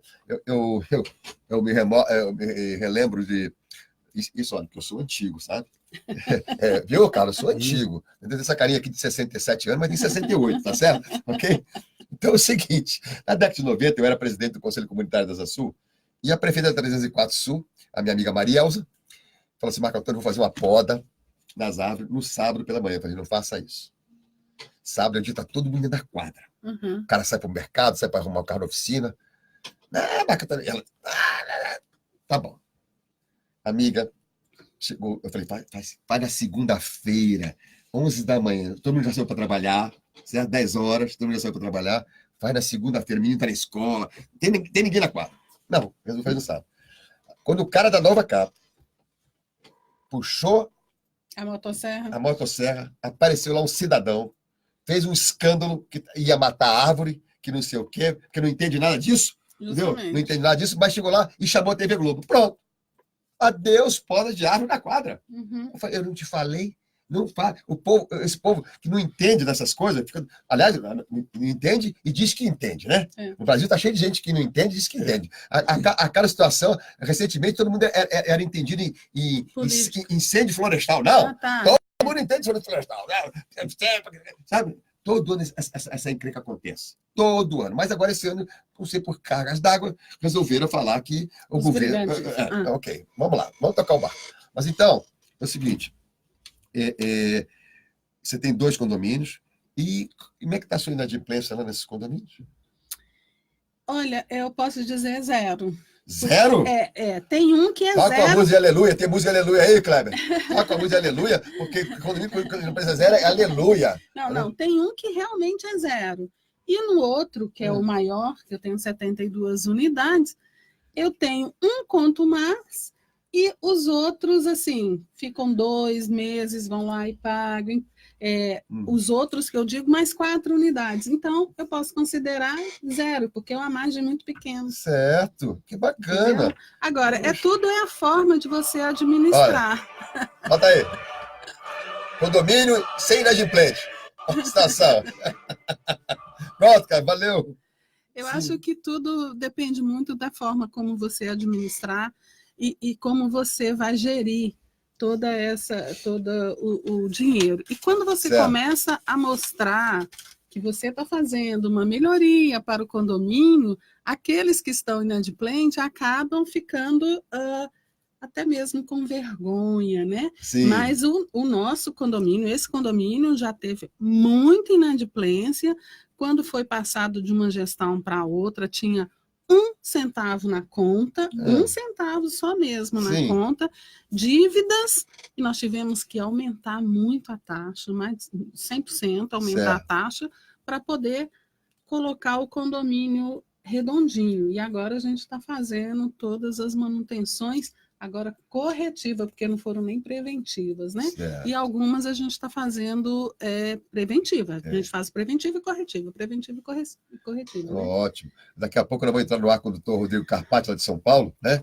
Eu me relembro de... Isso, olha, porque eu sou antigo, sabe? Viu, cara? Eu sou antigo. Entendeu? Essa carinha aqui de 67 anos, mas tem 68, tá certo? Ok? Então é o seguinte, na década de 90 eu era presidente do Conselho Comunitário da Asa Sul e a prefeita da 304 Sul, a minha amiga Maria Elza, falou assim, Marco Antônio, eu vou fazer uma poda nas árvores no sábado pela manhã. Eu falei, não faça isso. Sábado é dia que tá todo mundo dentro da quadra. O cara sai para o mercado, sai para arrumar o carro na oficina. Marco Antônio, ela... Tá bom. Amiga, chegou, eu falei, vai na segunda-feira, 11 da manhã, todo mundo já saiu para trabalhar, certo? 10 horas, todo mundo já saiu para trabalhar, vai na segunda-feira, o menino está na escola, tem ninguém na quadra. Não, resolvi fazer no sábado. Quando o cara da Novacap puxou a motosserra, apareceu lá um cidadão, fez um escândalo que ia matar a árvore, que não sei o quê, que não entende nada disso. entendeu? Não entende nada disso, mas chegou lá e chamou a TV Globo. Pronto. Adeus, poda de árvore na quadra. Eu não te falei? Não fala. Esse povo que não entende dessas coisas, aliás, não entende e diz que entende, né? No Brasil está cheio de gente que não entende e diz que entende. Aquela situação, recentemente, todo mundo era entendido em incêndio florestal. Não, todo mundo entende incêndio florestal. Sabe? Todo ano essa encrenca acontece. Todo ano. Mas agora, esse ano, não sei por cargas d'água, resolveram falar que o governo... Ok, vamos lá, vamos tocar o barco. Mas então, é o seguinte... você tem 2 condomínios, e como é que está a sua inadimplência lá nesses condomínios? Olha, eu posso dizer 0. 0? Tem um que é 0. Toca a música aleluia, tem música aleluia aí, Kleber? Toca a música aleluia, porque condomínio com inadimplência 0 é aleluia. Não, tem um que realmente é 0. E no outro, que é o maior, que eu tenho 72 unidades, eu tenho um conto mais, e os outros, assim, ficam 2 meses, vão lá e pagam. Os outros que eu digo, mais 4 unidades. Então, eu posso considerar 0, porque é uma margem muito pequena. Certo, que bacana. Entendeu? Agora, tudo é a forma de você administrar. Olha, bota aí. Condomínio sem inadimplente. Situação. Pronto, cara, valeu. Eu acho que tudo depende muito da forma como você administrar e como você vai gerir todo o dinheiro. E quando você começa a mostrar que você está fazendo uma melhoria para o condomínio, aqueles que estão inadimplentes acabam ficando até mesmo com vergonha, né? Sim. Mas o nosso condomínio, esse condomínio já teve muita inadimplência. Quando foi passado de uma gestão para outra, tinha 1 centavo na conta, 1 centavo só mesmo na conta, dívidas, e nós tivemos que aumentar muito a taxa, mais 100% aumentar a taxa, para poder colocar o condomínio redondinho. E agora a gente está fazendo todas as manutenções, agora corretiva, porque não foram nem preventivas, né? E algumas a gente está fazendo preventiva. A gente faz preventiva e corretiva, preventiva e corretiva. Né? Ótimo. Daqui a pouco nós vamos entrar no ar com o doutor Rodrigo Carpati, lá de São Paulo, né?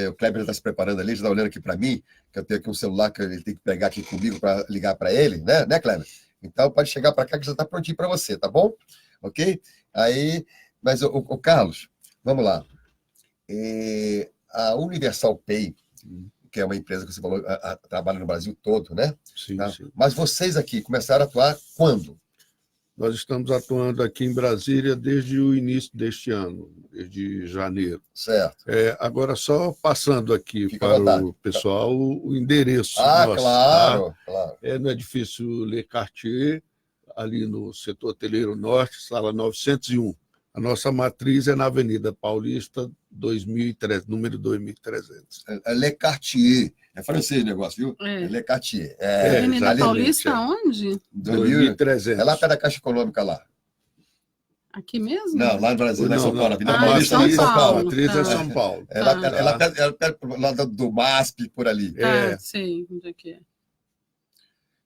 O Kleber está se preparando ali, já está olhando aqui para mim, que eu tenho aqui um celular que ele tem que pegar aqui comigo para ligar para ele, né, Kleber? Então pode chegar para cá que já está prontinho para você, tá bom? Ok? Aí, mas o Carlos, vamos lá. A Universal Pay, que é uma empresa que você falou, trabalha no Brasil todo, né? Sim, tá? sim. Mas vocês aqui começaram a atuar quando? Nós estamos atuando aqui em Brasília desde o início deste ano, desde janeiro. Certo. Agora, só passando aqui Fica para o pessoal o endereço. Nosso, claro, tá? claro. No edifício Le Cartier, ali no setor hoteleiro norte, sala 901. A nossa matriz é na Avenida Paulista, 2300, número 2300. Le Cartier. É francês o negócio, viu? Le Cartier. Avenida Paulista, onde? 2300. É lá perto da Caixa Econômica lá. Aqui mesmo? Não, lá no Brasil, não é São Paulo. Avenida Paulista é São Paulo. A matriz é São Paulo. É lá do MASP, por ali. Sei onde é que é.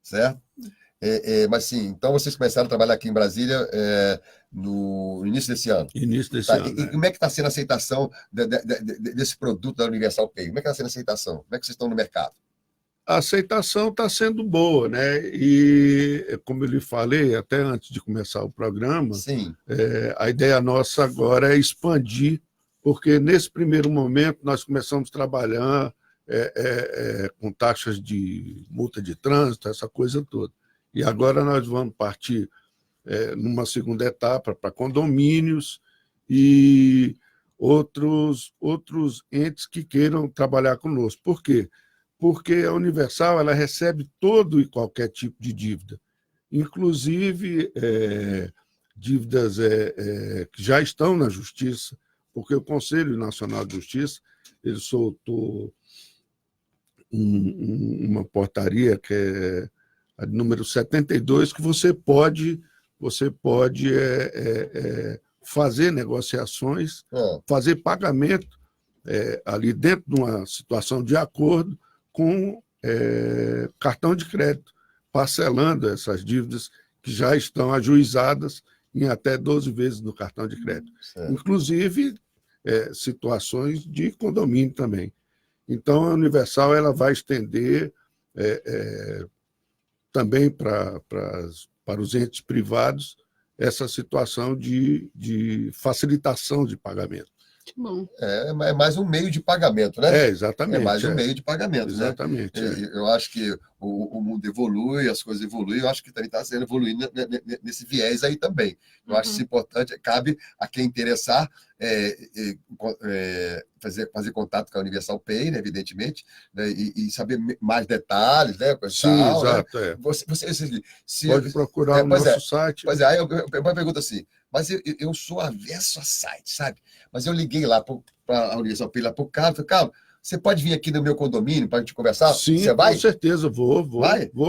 Certo? Mas sim, então vocês começaram a trabalhar aqui em Brasília no início desse ano. Início desse ano. E como é que está sendo a aceitação desse produto da Universal Pay? Como é que está sendo a aceitação? Como é que vocês estão no mercado? A aceitação está sendo boa, né? E, como eu lhe falei, até antes de começar o programa, a ideia nossa agora é expandir, porque nesse primeiro momento nós começamos a trabalhar com taxas de multa de trânsito, essa coisa toda. E agora nós vamos partir numa segunda etapa para condomínios e outros entes que queiram trabalhar conosco. Por quê? Porque a Universal ela recebe todo e qualquer tipo de dívida, inclusive dívidas que já estão na Justiça, porque o Conselho Nacional de Justiça ele soltou uma portaria que é a número 72, que você pode fazer negociações, fazer pagamento ali dentro de uma situação de acordo com cartão de crédito, parcelando essas dívidas que já estão ajuizadas em até 12 vezes no cartão de crédito. Inclusive, situações de condomínio também. Então, a Universal ela vai estender também para os entes privados essa situação de facilitação de pagamento. Bom. É mais um meio de pagamento, né? Exatamente. É mais um meio de pagamento, exatamente, né? Eu acho que o mundo evolui, as coisas evoluem, eu acho que também está sendo evoluindo nesse viés aí também. Eu acho isso importante, cabe a quem interessar fazer contato com a Universal Pay, né, evidentemente, né, e saber mais detalhes, né? Sim, tal, exato. Né? Você pode procurar o nosso site. Pois é, aí eu pergunto assim, mas eu sou avesso a site, sabe? Mas eu liguei lá para a Universal Pay, lá para o Carlos, falei, Carlos, você pode vir aqui no meu condomínio para a gente conversar? Sim, você vai? Com certeza, vou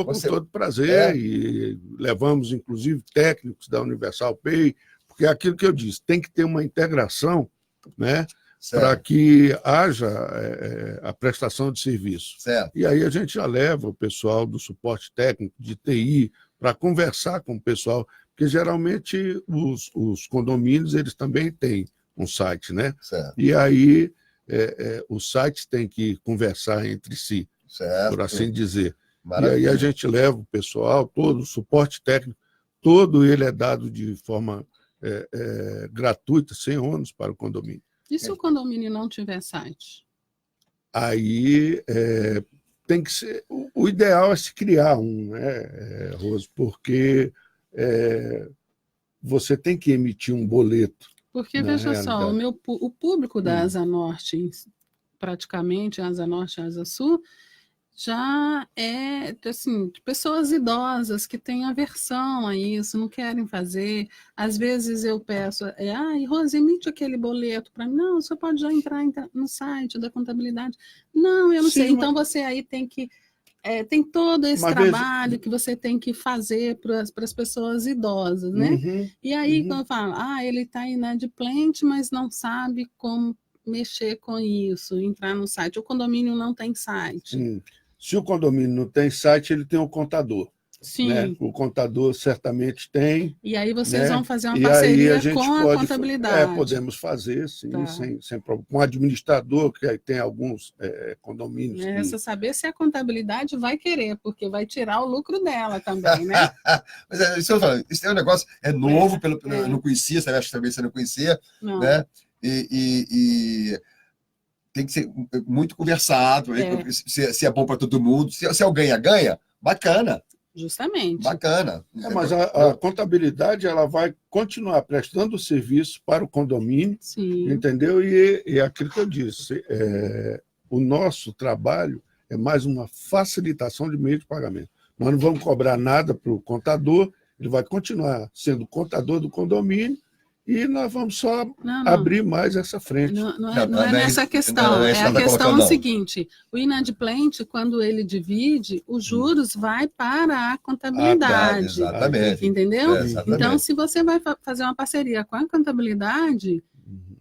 com todo prazer. E levamos, inclusive, técnicos da Universal Pay, porque é aquilo que eu disse, tem que ter uma integração, né, para que haja a prestação de serviço. Certo. E aí a gente já leva o pessoal do suporte técnico, de TI, para conversar com o pessoal, porque geralmente os condomínios eles também têm um site, né? Certo. E aí os sites têm que conversar entre si, certo. por assim dizer. Maravilha. E aí a gente leva o pessoal, todo o suporte técnico, todo ele é dado de forma gratuita, sem ônus para o condomínio. E se o condomínio não tiver site? Aí tem que ser... O ideal é se criar um, né, Rose? Porque você tem que emitir um boleto. Porque, veja só, o público da Asa Norte, praticamente Asa Norte e Asa Sul, já é assim, de pessoas idosas que têm aversão a isso, não querem fazer. Às vezes eu peço, Rose, emite aquele boleto para mim. Não, você pode já entrar no site da contabilidade. Não, eu não sei. Então você aí tem que... tem todo esse trabalho que você tem que fazer para as pessoas idosas, né? E aí, quando eu falo, ele está inadimplente, mas não sabe como mexer com isso, entrar no site. O condomínio não tem site. Sim. Se o condomínio não tem site, ele tem um contador. Sim. Né? O contador certamente tem. E aí vocês vão fazer uma e parceria aí com a contabilidade. Podemos fazer, sim, sem problema. Com o administrador, que tem alguns condomínios. Resta saber se a contabilidade vai querer, porque vai tirar o lucro dela também, né? Mas isso é um negócio novo, eu não conhecia, acho que também você não conhecia, não. Né? E tem que ser muito conversado, se é bom para todo mundo. Se é o ganha-ganha, bacana. Justamente. Bacana. Mas a contabilidade ela vai continuar prestando serviço para o condomínio, sim. Entendeu? E aquilo que eu disse, o nosso trabalho é mais uma facilitação de meio de pagamento. Nós não vamos cobrar nada para o contador, ele vai continuar sendo contador do condomínio, e nós vamos só abrir mais essa frente. Não é nessa questão. A questão é o seguinte: o inadimplente, quando ele divide, os juros vai para a contabilidade. Exatamente. Entendeu? Exatamente. Então, se você vai fazer uma parceria com a contabilidade,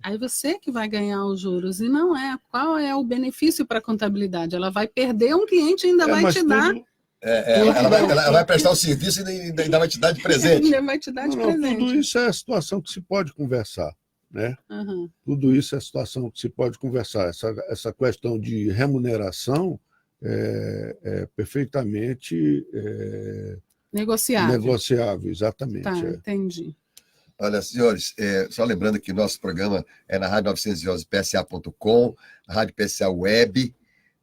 aí você que vai ganhar os juros. E não é. Qual é o benefício para a contabilidade? Ela vai perder um cliente e ainda vai te dar... Ela vai prestar o serviço e ainda vai te dar de presente. Ainda vai te dar de presente. Tudo isso é a situação que se pode conversar. Né? Tudo isso é a situação que se pode conversar. Essa questão de remuneração é perfeitamente negociável, exatamente. Tá, entendi. Olha, senhores, só lembrando que nosso programa é na Rádio 911PSA.com, a Rádio PSA Web.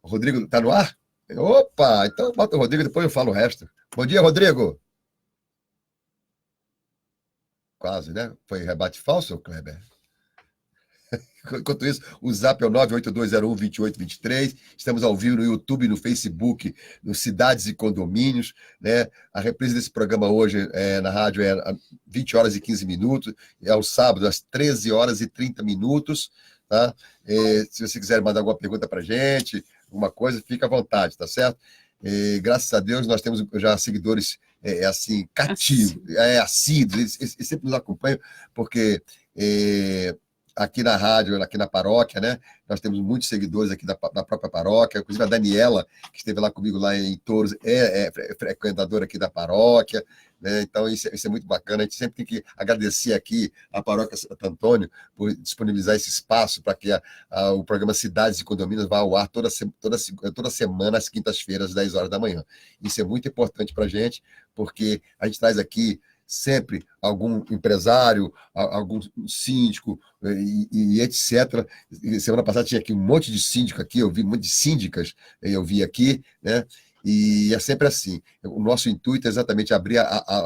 O Rodrigo está no ar? Opa, então bota o Rodrigo, depois eu falo o resto. Bom dia, Rodrigo. Quase, né? Foi rebate falso, Kleber? Enquanto isso, o zap é o 982012823. Estamos ao vivo no YouTube, no Facebook, no Cidades e Condomínios. Né? A reprise desse programa hoje na rádio é às 20 horas e 15 minutos. É ao sábado, às 13 horas e 30 minutos. Tá? Se você quiser mandar alguma pergunta para a gente, alguma coisa, fica à vontade, tá certo? Graças a Deus, nós temos já seguidores assim, cativos, assíduos, eles sempre nos acompanham, porque aqui na rádio, aqui na paróquia, né? Nós temos muitos seguidores aqui da própria paróquia, inclusive a Daniela, que esteve lá comigo lá em Touros, é frequentadora aqui da paróquia, né? Então, isso é muito bacana. A gente sempre tem que agradecer aqui a Paróquia Santo Antônio por disponibilizar esse espaço para que o programa Cidades e Condomínios vá ao ar toda semana, às quintas-feiras, às 10 horas da manhã. Isso é muito importante para a gente, porque a gente traz aqui sempre algum empresário, algum síndico e etc. Semana passada tinha aqui um monte de síndico aqui, eu vi um monte de síndicas, eu vi aqui, né? E é sempre assim. O nosso intuito é exatamente abrir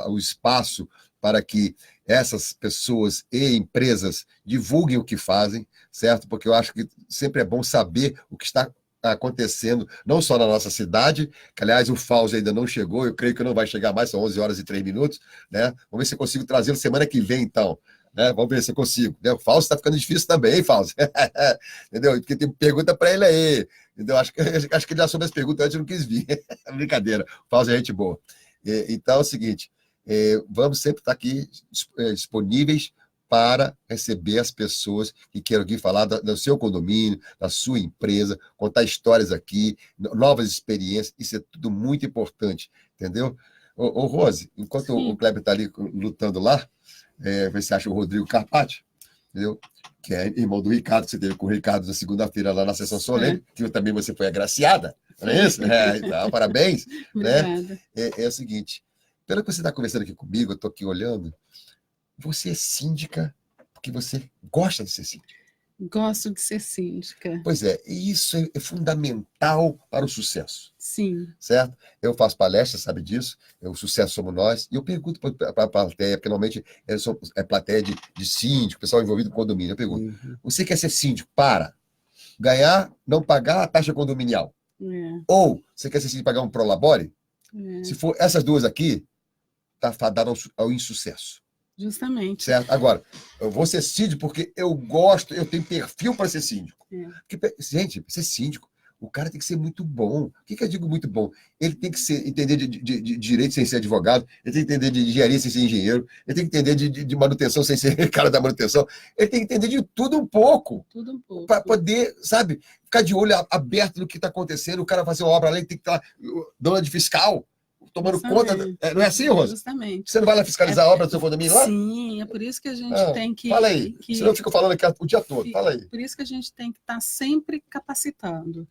o espaço para que essas pessoas e empresas divulguem o que fazem, certo? Porque eu acho que sempre é bom saber o que está acontecendo, não só na nossa cidade, que, aliás, o Fauzi ainda não chegou, eu creio que não vai chegar mais, são 11 horas e 3 minutos, né? Vamos ver se eu consigo trazê-lo semana que vem, então. Né? Vamos ver se eu consigo. Né? O Fauzi está ficando difícil também, hein, Fauzi? Entendeu? Porque tem pergunta para ele aí. Entendeu? Acho que ele já soube as perguntas antes, não quis vir. Brincadeira. O Fauzi é gente boa. Então é o seguinte, vamos sempre estar aqui disponíveis para receber as pessoas que queiram vir falar do seu condomínio, da sua empresa, contar histórias aqui, novas experiências, isso é tudo muito importante, entendeu? Ô Rose, enquanto Sim. o Kleber está ali lutando lá, você acha o Rodrigo Carpati, entendeu? Que é irmão do Ricardo, que você teve com o Ricardo na segunda-feira lá na sessão solene, que também você foi agraciada, não é isso? Então, parabéns. Né? É o seguinte, pelo que você está conversando aqui comigo, eu estou aqui olhando, você é síndica porque você gosta de ser síndica. Gosto de ser síndica. Pois é, e isso é fundamental para o sucesso. Sim. Certo? Eu faço palestra, sabe disso? O sucesso somos nós. E eu pergunto para a plateia, porque normalmente é plateia de síndico, pessoal envolvido com condomínio. Eu pergunto, você quer ser síndico para ganhar, não pagar a taxa condominial? Ou você quer ser síndico para pagar um prolabore? Se for essas duas aqui, está fadado ao insucesso. Justamente. Certo? Agora, eu vou ser síndico porque eu gosto, eu tenho perfil para ser síndico. Porque, gente, ser síndico, o cara tem que ser muito bom. O que eu digo muito bom? Ele tem que entender de direito sem ser advogado, ele tem que entender de engenharia sem ser engenheiro, ele tem que entender de manutenção sem ser cara da manutenção, ele tem que entender de tudo um pouco. Tudo um pouco. Para poder, sabe, ficar de olho aberto no que está acontecendo, o cara fazer uma obra lá, ele tem que estar dona de fiscal, tomando conta. Não é assim, Rosa? Justamente. Você não vai lá fiscalizar a obra do seu condomínio lá? Sim, é por isso que a gente tem que... Fala aí, senão eu fico falando aqui o dia todo, fala aí. Por isso que a gente tem que estar sempre capacitando.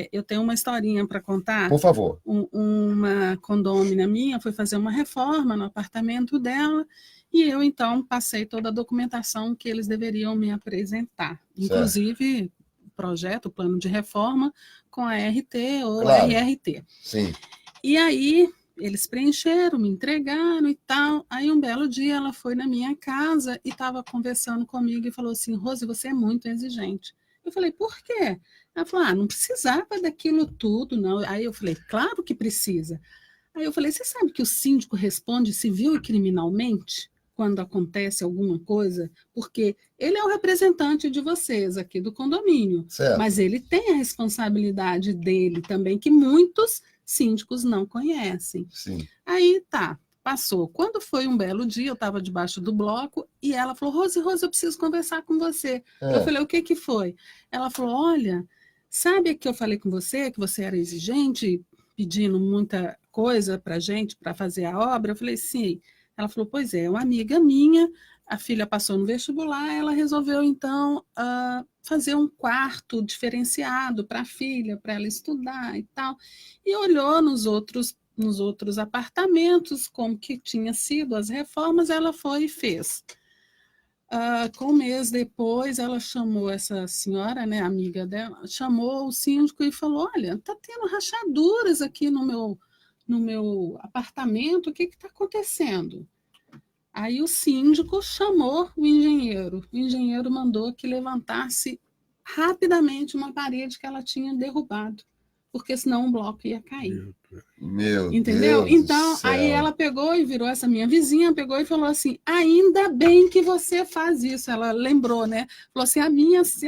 Eu tenho uma historinha para contar. Por favor. Uma condômina minha foi fazer uma reforma no apartamento dela, e eu, então, passei toda a documentação que eles deveriam me apresentar. Inclusive, projeto, plano de reforma com a RT ou RRT. Sim. E aí... eles preencheram, me entregaram e tal. Aí um belo dia ela foi na minha casa e estava conversando comigo e falou assim, Rose, você é muito exigente. Eu falei, por quê? Ela falou, não precisava daquilo tudo, não. Aí eu falei, claro que precisa. Aí eu falei, você sabe que o síndico responde civil e criminalmente quando acontece alguma coisa? Porque ele é o representante de vocês aqui do condomínio. Certo. Mas ele tem a responsabilidade dele também, que muitos síndicos não conhecem. Sim. Aí tá, passou. Quando foi um belo dia, eu estava debaixo do bloco e ela falou, Rose, eu preciso conversar com você. Eu falei, o que foi? Ela falou, olha, sabe que eu falei com você, que você era exigente, pedindo muita coisa para gente, para fazer a obra? Eu falei, sim. Ela falou, pois é, uma amiga minha, a filha passou no vestibular, ela resolveu, então, fazer um quarto diferenciado para a filha, para ela estudar e tal. E olhou nos outros apartamentos, como que tinha sido as reformas, ela foi e fez. Com um mês depois, ela chamou essa senhora, né, amiga dela, chamou o síndico e falou, olha, está tendo rachaduras aqui no meu apartamento, o que está acontecendo? Aí o síndico chamou o engenheiro mandou que levantasse rapidamente uma parede que ela tinha derrubado, porque senão o bloco ia cair. Entendeu? Então, aí ela pegou e virou, essa minha vizinha, pegou e falou assim, ainda bem que você faz isso. Ela lembrou, né? Falou assim,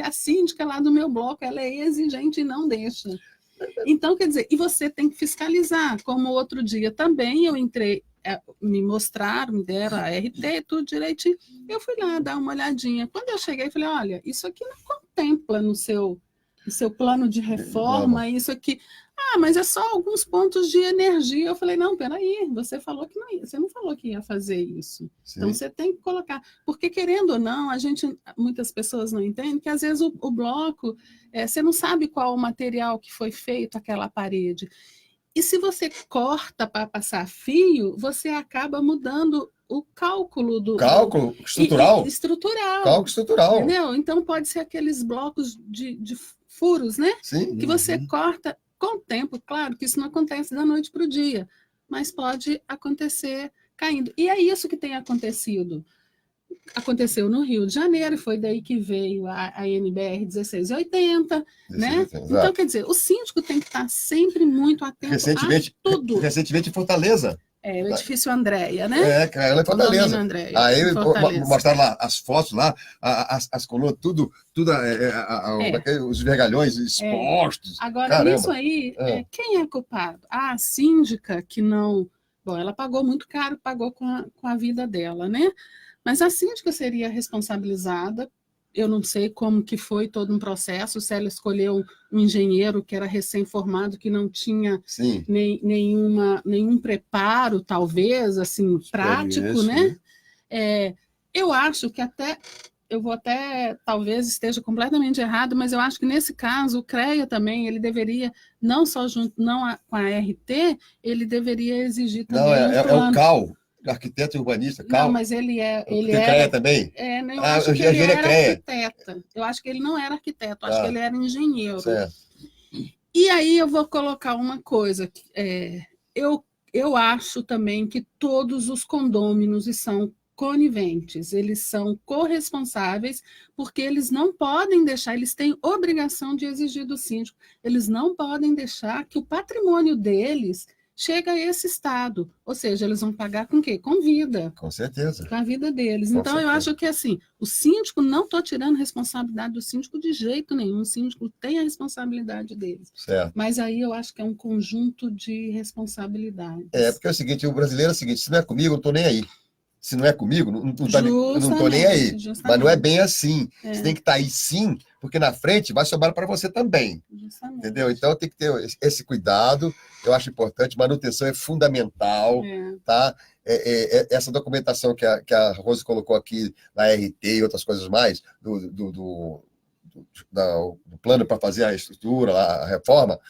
a síndica lá do meu bloco, ela é exigente e não deixa. Então, quer dizer, e você tem que fiscalizar. Como outro dia também eu entrei, me mostraram, me deram a RT, tudo direitinho. Eu fui lá dar uma olhadinha. Quando eu cheguei, falei, olha, isso aqui não contempla no seu plano de reforma, isso aqui. Mas é só alguns pontos de energia. Eu falei, não, peraí, você falou que não ia, você não falou que ia fazer isso. Sim. Então você tem que colocar. Porque, querendo ou não, muitas pessoas não entendem que às vezes o bloco, você não sabe qual o material que foi feito aquela parede. E se você corta para passar fio, você acaba mudando o cálculo do... Cálculo estrutural? Estrutural. Cálculo estrutural. Entendeu? Então pode ser aqueles blocos de furos, né? Sim. Que você corta com o tempo. Claro que isso não acontece da noite para o dia, mas pode acontecer caindo. E é isso que tem acontecido. Aconteceu no Rio de Janeiro, e foi daí que veio a NBR 1680, né? Então, quer dizer, o síndico tem que estar sempre muito atento a tudo. Recentemente em Fortaleza. O edifício Andréia, né? Ela é Fortaleza. Andréia, aí mostraram lá as fotos lá, as colunas, tudo os vergalhões expostos. Agora, caramba. Isso aí, quem é culpado? A síndica que não... Bom, ela pagou muito caro, pagou com a vida dela, né? Mas a síndica seria responsabilizada. Eu não sei como que foi todo um processo, se ela escolheu um engenheiro que era recém-formado, que não tinha nenhum preparo, talvez, assim, prático, né? Eu acho que eu vou até, talvez esteja completamente errado, mas eu acho que nesse caso o CREA também, ele deveria, não só com a RT, ele deveria exigir também um plano. É o CAL. Arquiteto e urbanista, Cal? Não, mas ele era... CREA também? Eu acho que ele era arquiteto. Eu acho que ele não era arquiteto, acho que ele era engenheiro. Certo. E aí eu vou colocar uma coisa. Eu acho também que todos os condôminos são coniventes, eles são corresponsáveis, porque eles não podem deixar, eles têm obrigação de exigir do síndico, eles não podem deixar que o patrimônio deles... chega a esse estado, ou seja, eles vão pagar com o quê? Com vida. Com certeza. Com a vida deles. Então, eu acho que, assim, o síndico, não estou tirando responsabilidade do síndico de jeito nenhum, o síndico tem a responsabilidade deles. Certo. Mas aí eu acho que é um conjunto de responsabilidades. Porque é o seguinte, o brasileiro é o seguinte, se não é comigo, eu não estou nem aí. Se não é comigo, eu não estou nem aí. Justamente. Mas não é bem assim. Você tem que estar aí sim, porque na frente vai sobrar para você também. Justamente. Entendeu? Então tem que ter esse cuidado, eu acho importante, manutenção é fundamental, tá? Essa documentação que a Rose colocou aqui na RT e outras coisas mais, do plano para fazer a estrutura, a reforma,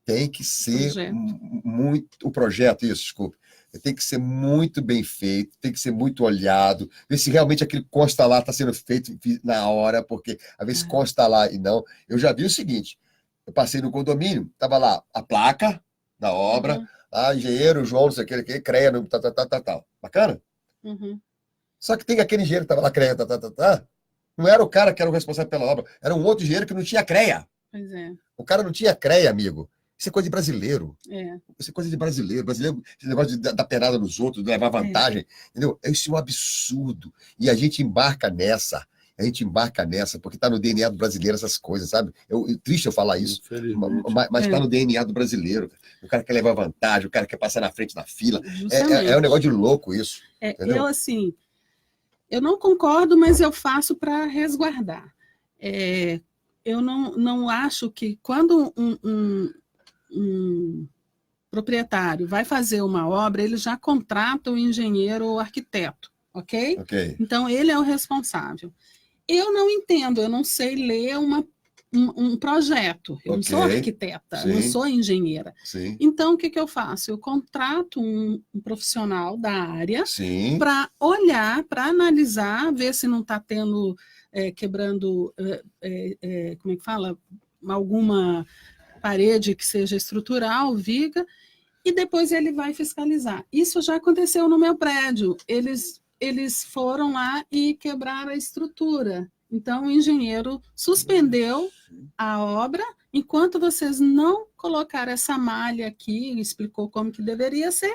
tem que ser muito... O projeto, isso, desculpe. Tem que ser muito bem feito, tem que ser muito olhado, ver se realmente aquilo que consta lá está sendo feito na hora, porque às vezes consta lá e não. Eu já vi o seguinte, eu passei no condomínio, estava lá a placa da obra, engenheiro João, não sei o que, CREA, tal. Bacana? Só que tem aquele engenheiro que estava lá, CREA, não era o cara que era o responsável pela obra, era um outro engenheiro que não tinha CREA. Pois é. O cara não tinha CREA, amigo. Isso é coisa de brasileiro. Isso é coisa de brasileiro. Brasileiro, esse negócio de dar perada nos outros, de levar vantagem. Entendeu? Isso é um absurdo. E a gente embarca nessa. Porque está no DNA do brasileiro essas coisas, sabe? Triste eu falar isso, mas está no DNA do brasileiro. O cara quer levar vantagem, o cara quer passar na frente da fila. É um negócio de louco isso. Eu não concordo, mas eu faço para resguardar. Eu não acho que quando um proprietário vai fazer uma obra, ele já contrata o engenheiro ou arquiteto, ok? Então, ele é o responsável. Eu não entendo, eu não sei ler um projeto. Eu não sou arquiteta, não sou engenheira. Então, o que eu faço? Eu contrato um profissional da área para olhar, para analisar, ver se não está tendo, quebrando, como é que fala? Alguma parede que seja estrutural, viga, e depois ele vai fiscalizar. Isso já aconteceu no meu prédio. Eles foram lá e quebraram a estrutura. Então, o engenheiro suspendeu a obra, enquanto vocês não colocaram essa malha aqui, explicou como que deveria ser,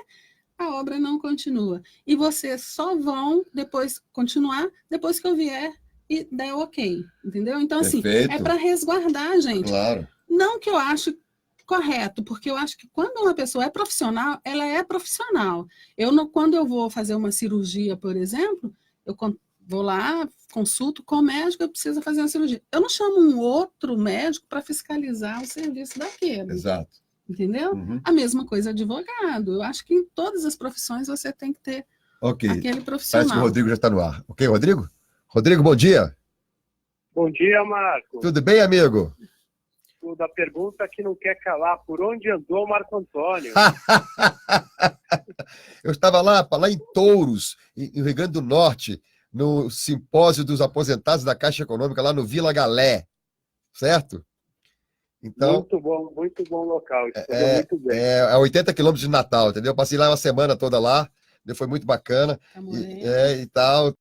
a obra não continua. E vocês só vão depois continuar, depois que eu vier e der ok, entendeu? Então, assim, é para resguardar, gente. Claro. Não que eu acho correto, porque eu acho que quando uma pessoa é profissional, ela é profissional. Quando eu vou fazer uma cirurgia, por exemplo, eu vou lá, consulto com o médico, eu preciso fazer uma cirurgia. Eu não chamo um outro médico para fiscalizar o serviço daquele. Exato. Entendeu? A mesma coisa advogado. Eu acho que em todas as profissões você tem que ter aquele profissional. Parece que o Rodrigo já está no ar. Ok, Rodrigo? Rodrigo, bom dia. Bom dia, Marco. Tudo bem, amigo? Da pergunta que não quer calar, por onde andou o Marco Antônio? Eu estava lá em Touros, no Rio Grande do Norte, no simpósio dos aposentados da Caixa Econômica, lá no Vila Galé, certo? Então, muito bom local, escolheu muito bem. A 80 quilômetros de Natal, entendeu? Passei lá uma semana toda lá, foi muito bacana, e tal.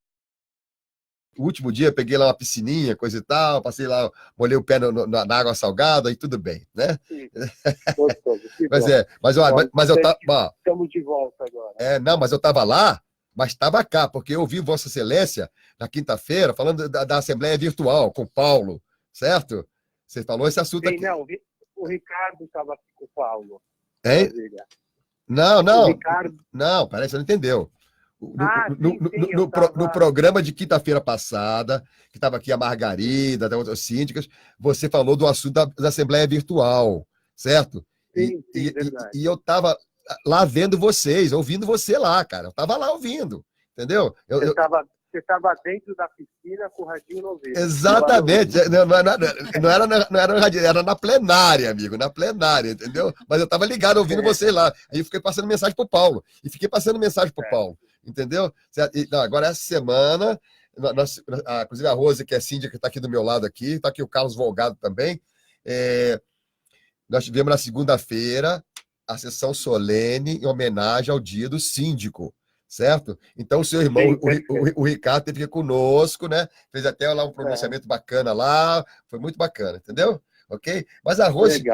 O último dia peguei lá uma piscininha, coisa e tal, passei lá, molhei o pé na água salgada e tudo bem, né? Gostoso, mas eu tava... Estamos de volta agora. Não, mas eu estava lá, mas estava cá, porque eu ouvi Vossa Excelência, na quinta-feira, falando da Assembleia Virtual com o Paulo, certo? Você falou esse assunto aqui. Não, o Ricardo estava aqui com o Paulo. Hein? Não. Ricardo... Não, parece que você não entendeu. No programa de quinta-feira passada, que estava aqui a Margarida, outras síndicas, você falou do assunto da Assembleia Virtual, certo? Sim, e eu estava lá vendo vocês, ouvindo você lá, cara. Eu estava lá ouvindo, entendeu? Você estava dentro da piscina com o radinho no ouvido. Exatamente. Era na plenária, amigo, na plenária, entendeu? Mas eu estava ligado ouvindo você lá. Aí eu fiquei passando mensagem para o Paulo. E fiquei passando mensagem para o Paulo, entendeu? Agora, essa semana, inclusive a Rose, que é síndica, que está aqui do meu lado aqui, está aqui o Carlos Volgado também. Nós tivemos na segunda-feira a sessão solene em homenagem ao Dia do Síndico. Certo? Então, o seu irmão, o Ricardo, teve aqui conosco, né? Fez até lá um pronunciamento bacana lá, foi muito bacana, entendeu? Ok? Mas a Rose,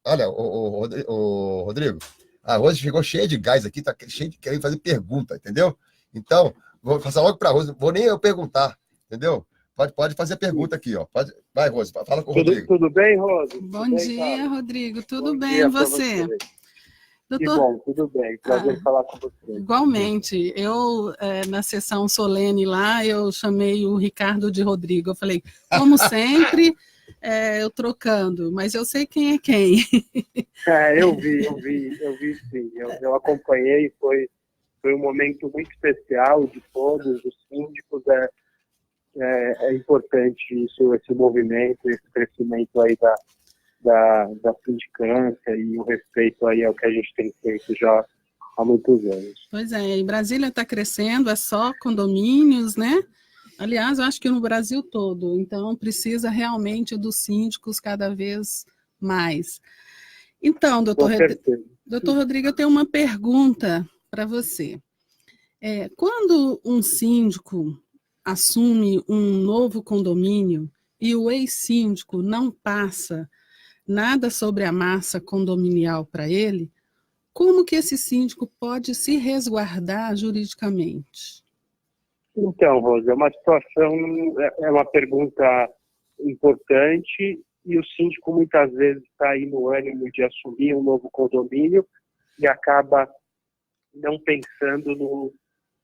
olha, o Rodrigo, a Rose chegou cheia de gás aqui, tá cheia de querer fazer pergunta, entendeu? Então, vou passar logo para a Rose, vou nem eu perguntar, entendeu? Pode fazer pergunta aqui, ó. Vai, Rose, fala com o Rodrigo. Tudo bem, Rose? Bom dia, Rodrigo. Tudo bem, e você? Doutor... Que bom, tudo bem. Prazer falar com você. Igualmente. Eu, na sessão solene lá, eu chamei o Ricardo de Rodrigo. Eu falei, como sempre, eu trocando, mas eu sei quem é quem. Eu vi sim. Eu acompanhei, foi um momento muito especial de todos os síndicos. É importante isso, esse movimento, esse crescimento aí da sindicância e o respeito aí ao que a gente tem feito já há muitos anos. Pois é, em Brasília está crescendo, é só condomínios, né? Aliás, eu acho que no Brasil todo, então precisa realmente dos síndicos cada vez mais. Então, doutor Rodrigo, eu tenho uma pergunta para você. Quando um síndico assume um novo condomínio e o ex-síndico não passa nada sobre a massa condominial para ele, como que esse síndico pode se resguardar juridicamente? Então, Rosa, é uma situação, é uma pergunta importante e o síndico muitas vezes está aí no ânimo de assumir um novo condomínio e acaba não pensando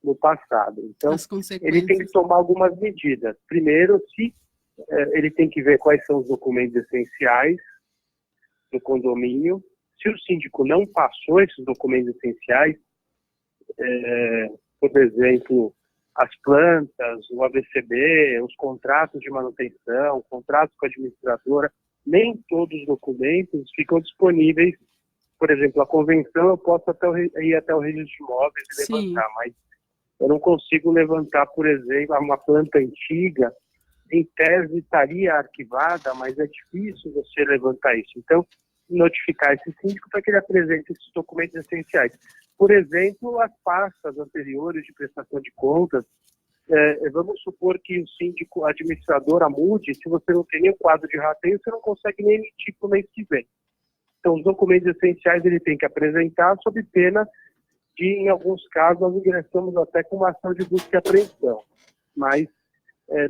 no passado. Então, ele tem que tomar algumas medidas. Primeiro, ele tem que ver quais são os documentos essenciais do condomínio. Se o síndico não passou esses documentos essenciais, por exemplo, as plantas, o AVCB, os contratos de manutenção, contratos com a administradora, nem todos os documentos ficam disponíveis. Por exemplo, a convenção eu posso ir até o registro de imóveis e levantar, mas eu não consigo levantar, por exemplo, uma planta antiga, em tese estaria arquivada, mas é difícil você levantar isso. Então, notificar esse síndico para que ele apresente esses documentos essenciais. Por exemplo, as pastas anteriores de prestação de contas, vamos supor que o síndico, a administradora mude, se você não tem nem o quadro de rateio, você não consegue nem emitir para o mês que vem. Então, os documentos essenciais ele tem que apresentar sob pena de, em alguns casos, nós ingressamos até com uma ação de busca e apreensão. Mas,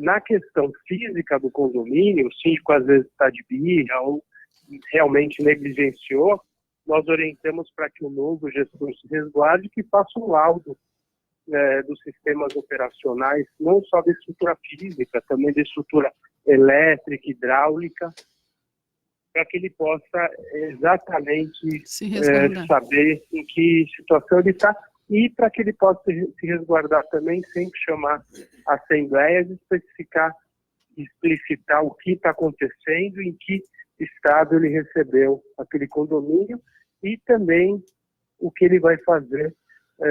na questão física do condomínio, o síndico às vezes está de birra ou realmente negligenciou, nós orientamos para que o novo gestor se resguarde, que faça um laudo dos sistemas operacionais, não só da estrutura física, também da estrutura elétrica, hidráulica, para que ele possa exatamente se resguardar, saber em que situação ele está, e para que ele possa se resguardar também, sempre chamar assembleias, explicitar o que está acontecendo, em que estado ele recebeu aquele condomínio e também o que ele vai fazer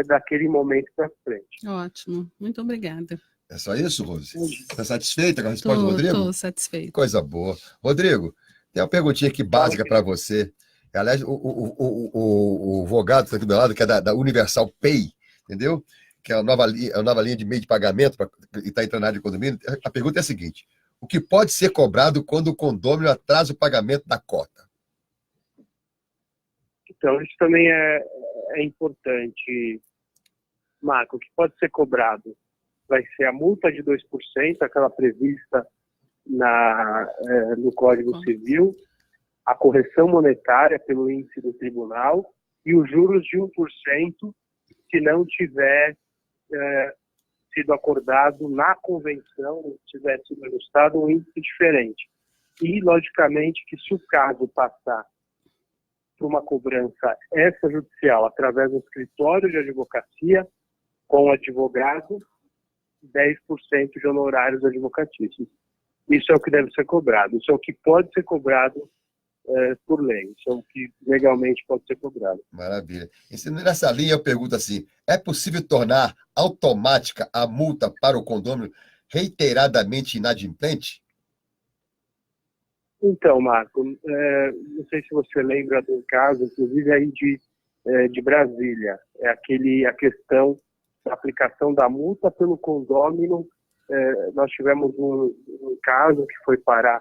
daquele momento para frente. Ótimo, muito obrigada. É só isso, Rose? Está satisfeita com a resposta do Rodrigo? Estou satisfeita. Coisa boa. Rodrigo, tem uma perguntinha aqui básica para você. Aliás, o Vogado está aqui do lado, que é da Universal Pay, entendeu? Que é a nova linha de meio de pagamento e está entrando na área de condomínio. A pergunta é a seguinte: o que pode ser cobrado quando o condomínio atrasa o pagamento da cota? Então, isso também é importante, Marco. O que pode ser cobrado vai ser a multa de 2%, aquela prevista no Código Civil, a correção monetária pelo índice do tribunal e os juros de 1% se não tiver sido acordado na convenção, se tiver sido ajustado um índice diferente. E, logicamente, que se o caso passar por uma cobrança extrajudicial através do escritório de advocacia, com o advogado, 10% de honorários advocatícios. Isso é o que deve ser cobrado. Isso é o que pode ser cobrado por lei. Isso é o que legalmente pode ser cobrado. Maravilha. E nessa linha eu pergunto assim: é possível tornar automática a multa para o condomínio reiteradamente inadimplente? Então, Marco, não sei se você lembra de um caso, inclusive aí de Brasília, a questão da aplicação da multa pelo condômino. Nós tivemos um caso que foi parar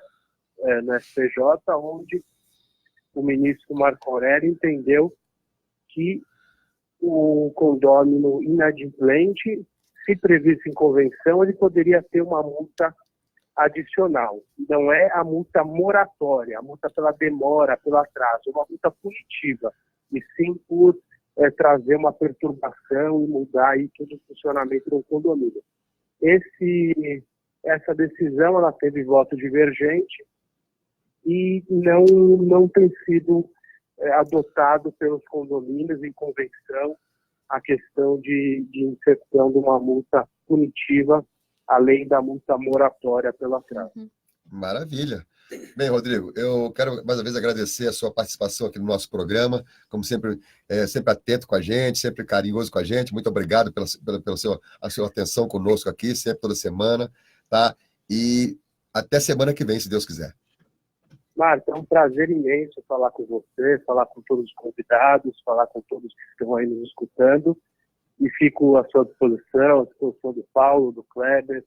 no STJ, onde o ministro Marco Aurélio entendeu que o condômino inadimplente, se previsto em convenção, ele poderia ter uma multa adicional. Não é a multa moratória, a multa pela demora, pelo atraso, é uma multa punitiva, e sim por trazer uma perturbação e mudar aí todo o funcionamento do condomínio. Essa decisão ela teve voto divergente e não tem sido adotado pelos condomínios em convenção a questão de inserção de uma multa punitiva, além da multa moratória pelo atraso. Maravilha. Bem, Rodrigo, eu quero mais uma vez agradecer a sua participação aqui no nosso programa, como sempre, sempre atento com a gente, sempre carinhoso com a gente. Muito obrigado pela sua atenção conosco aqui, sempre, toda semana, tá? E até semana que vem, se Deus quiser. Marco, é um prazer imenso falar com você, falar com todos os convidados, falar com todos que estão aí nos escutando, e fico à sua disposição, à disposição do Paulo, do Kleber,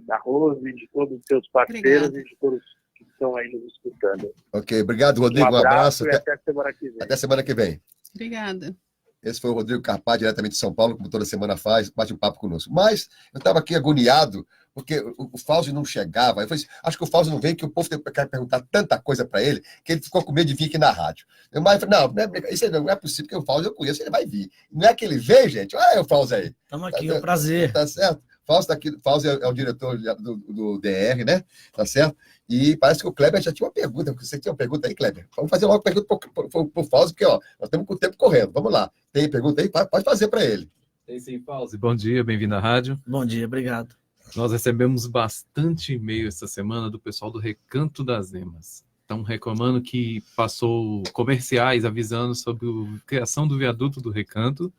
da Rose, de todos os seus parceiros. Obrigado. E de todos que estão aí nos escutando. Ok, obrigado, Rodrigo. Um abraço e até semana que vem. Até semana que vem. Obrigada. Esse foi o Rodrigo Carpati, diretamente de São Paulo, como toda semana faz, bate um papo conosco. Mas eu estava aqui agoniado, porque o Fauzi não chegava. Eu falei assim, acho que o Fauzi não veio, que o povo quer perguntar tanta coisa para ele, que ele ficou com medo de vir aqui na rádio. Mas não, isso não é possível, porque o Fauzi eu conheço, ele vai vir. Não é que ele veio, gente? Olha o Fauzi aí. Estamos aqui, é um prazer. Tá certo? Fauzi está aqui, Fauzi é o diretor do DR, né? Tá certo? E parece que o Kleber já tinha uma pergunta. Você tinha uma pergunta aí, Kleber? Vamos fazer logo pergunta para o Fauzi, porque ó, nós estamos com o tempo correndo. Vamos lá. Tem pergunta aí? Pode fazer para ele. Tem sim, Fauzi. Bom dia, bem-vindo à rádio. Bom dia, obrigado. Nós recebemos bastante e-mail essa semana do pessoal do Recanto das Emas. Estão reclamando que passou comerciais avisando sobre a criação do viaduto do Recanto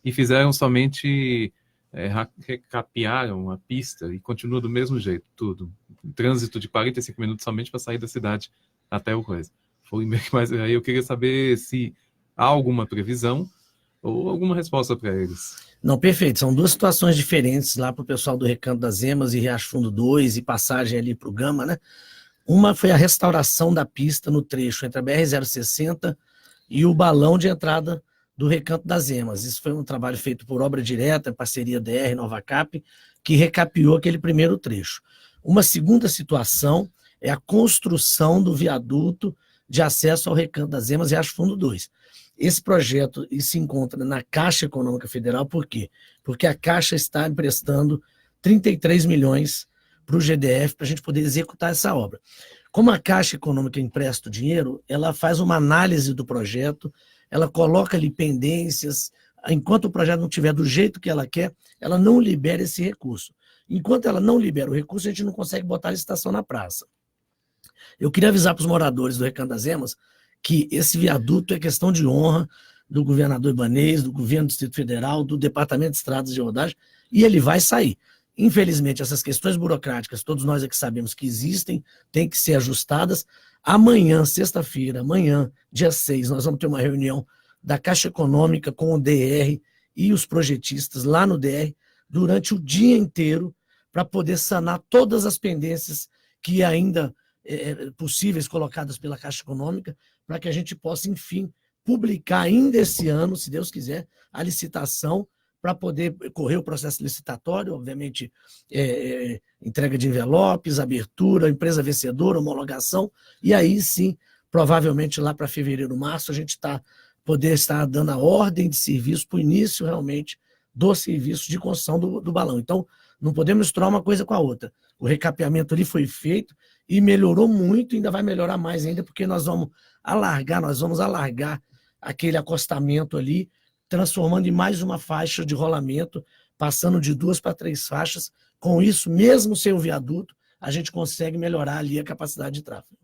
e fizeram somente... recapearam a pista e continua do mesmo jeito, tudo. Trânsito de 45 minutos somente para sair da cidade até o coisa. Mas aí eu queria saber se há alguma previsão ou alguma resposta para eles. Não, perfeito. São duas situações diferentes lá para o pessoal do Recanto das Emas e Riacho Fundo 2 e passagem ali para o Gama, né? Uma foi a restauração da pista no trecho entre a BR-060 e o balão de entrada do Recanto das Emas. Isso foi um trabalho feito por obra direta, parceria DR Nova Cap, que recapeou aquele primeiro trecho. Uma segunda situação é a construção do viaduto de acesso ao Recanto das Emas e Riacho Fundo 2. Esse projeto se encontra na Caixa Econômica Federal, por quê? Porque a Caixa está emprestando 33 milhões para o GDF para a gente poder executar essa obra. Como a Caixa Econômica empresta o dinheiro, ela faz uma análise do projeto, ela coloca ali pendências, enquanto o projeto não estiver do jeito que ela quer, ela não libera esse recurso. Enquanto ela não libera o recurso, a gente não consegue botar a licitação na praça. Eu queria avisar para os moradores do Recanto das Emas que esse viaduto é questão de honra do governador Ibanez, do governo do Distrito Federal, do Departamento de Estradas de Rodagem, e ele vai sair. Infelizmente, essas questões burocráticas, todos nós aqui sabemos que existem, têm que ser ajustadas. Amanhã, sexta-feira, amanhã, dia 6, nós vamos ter uma reunião da Caixa Econômica com o DR e os projetistas lá no DR durante o dia inteiro para poder sanar todas as pendências que ainda possíveis colocadas pela Caixa Econômica, para que a gente possa, enfim, publicar ainda esse ano, se Deus quiser, a licitação para poder correr o processo licitatório, obviamente, entrega de envelopes, abertura, empresa vencedora, homologação, e aí sim, provavelmente lá para fevereiro, março, a gente poder estar dando a ordem de serviço para o início realmente do serviço de construção do balão. Então, não podemos misturar uma coisa com a outra. O recapeamento ali foi feito e melhorou muito, ainda vai melhorar mais ainda, porque nós vamos alargar aquele acostamento ali, transformando em mais uma faixa de rolamento, passando de 2 para 3 faixas. Com isso, mesmo sem o viaduto, a gente consegue melhorar ali a capacidade de tráfego.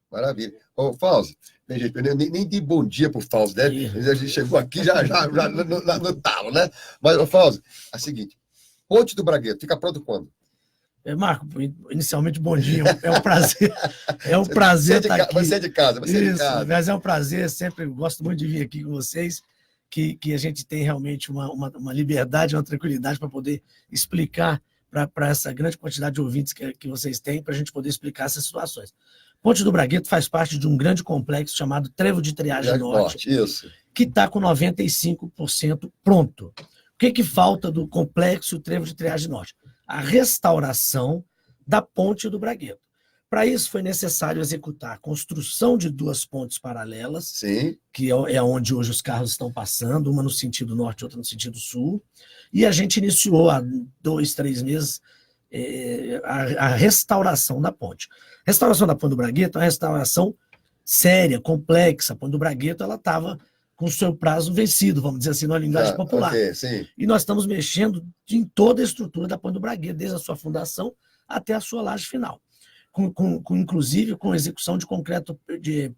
Maravilha. Ô, Fausto, eu nem dei bom dia pro Fausto, né? A gente chegou aqui já no talo, né? Mas, ô, Fausto, é o seguinte, Ponte do Bragueto, fica pronto quando? Marco, inicialmente, bom dia. É um prazer. É um prazer estar aqui. Você é de casa, você é de Isso, casa. mas é um prazer, sempre gosto muito de vir aqui com vocês, que a gente tem realmente uma liberdade, uma tranquilidade para poder explicar para essa grande quantidade de ouvintes que vocês têm, para a gente poder explicar essas situações. Ponte do Bragueto faz parte de um grande complexo chamado Trevo de Triagem Norte, isso. Que está com 95% pronto. O que falta do complexo Trevo de Triagem Norte? A restauração da Ponte do Bragueto. Para isso, foi necessário executar a construção de 2 pontes paralelas, sim, que é onde hoje os carros estão passando, uma no sentido norte e outra no sentido sul, e a gente iniciou há 2, 3 meses a restauração da ponte. A restauração da Ponte do Bragueto é uma restauração séria, complexa. A Ponte do Bragueto estava com o seu prazo vencido, vamos dizer assim, na linguagem popular. Okay, sim. E nós estamos mexendo em toda a estrutura da Ponte do Bragueto, desde a sua fundação até a sua laje final. Inclusive com execução de concreto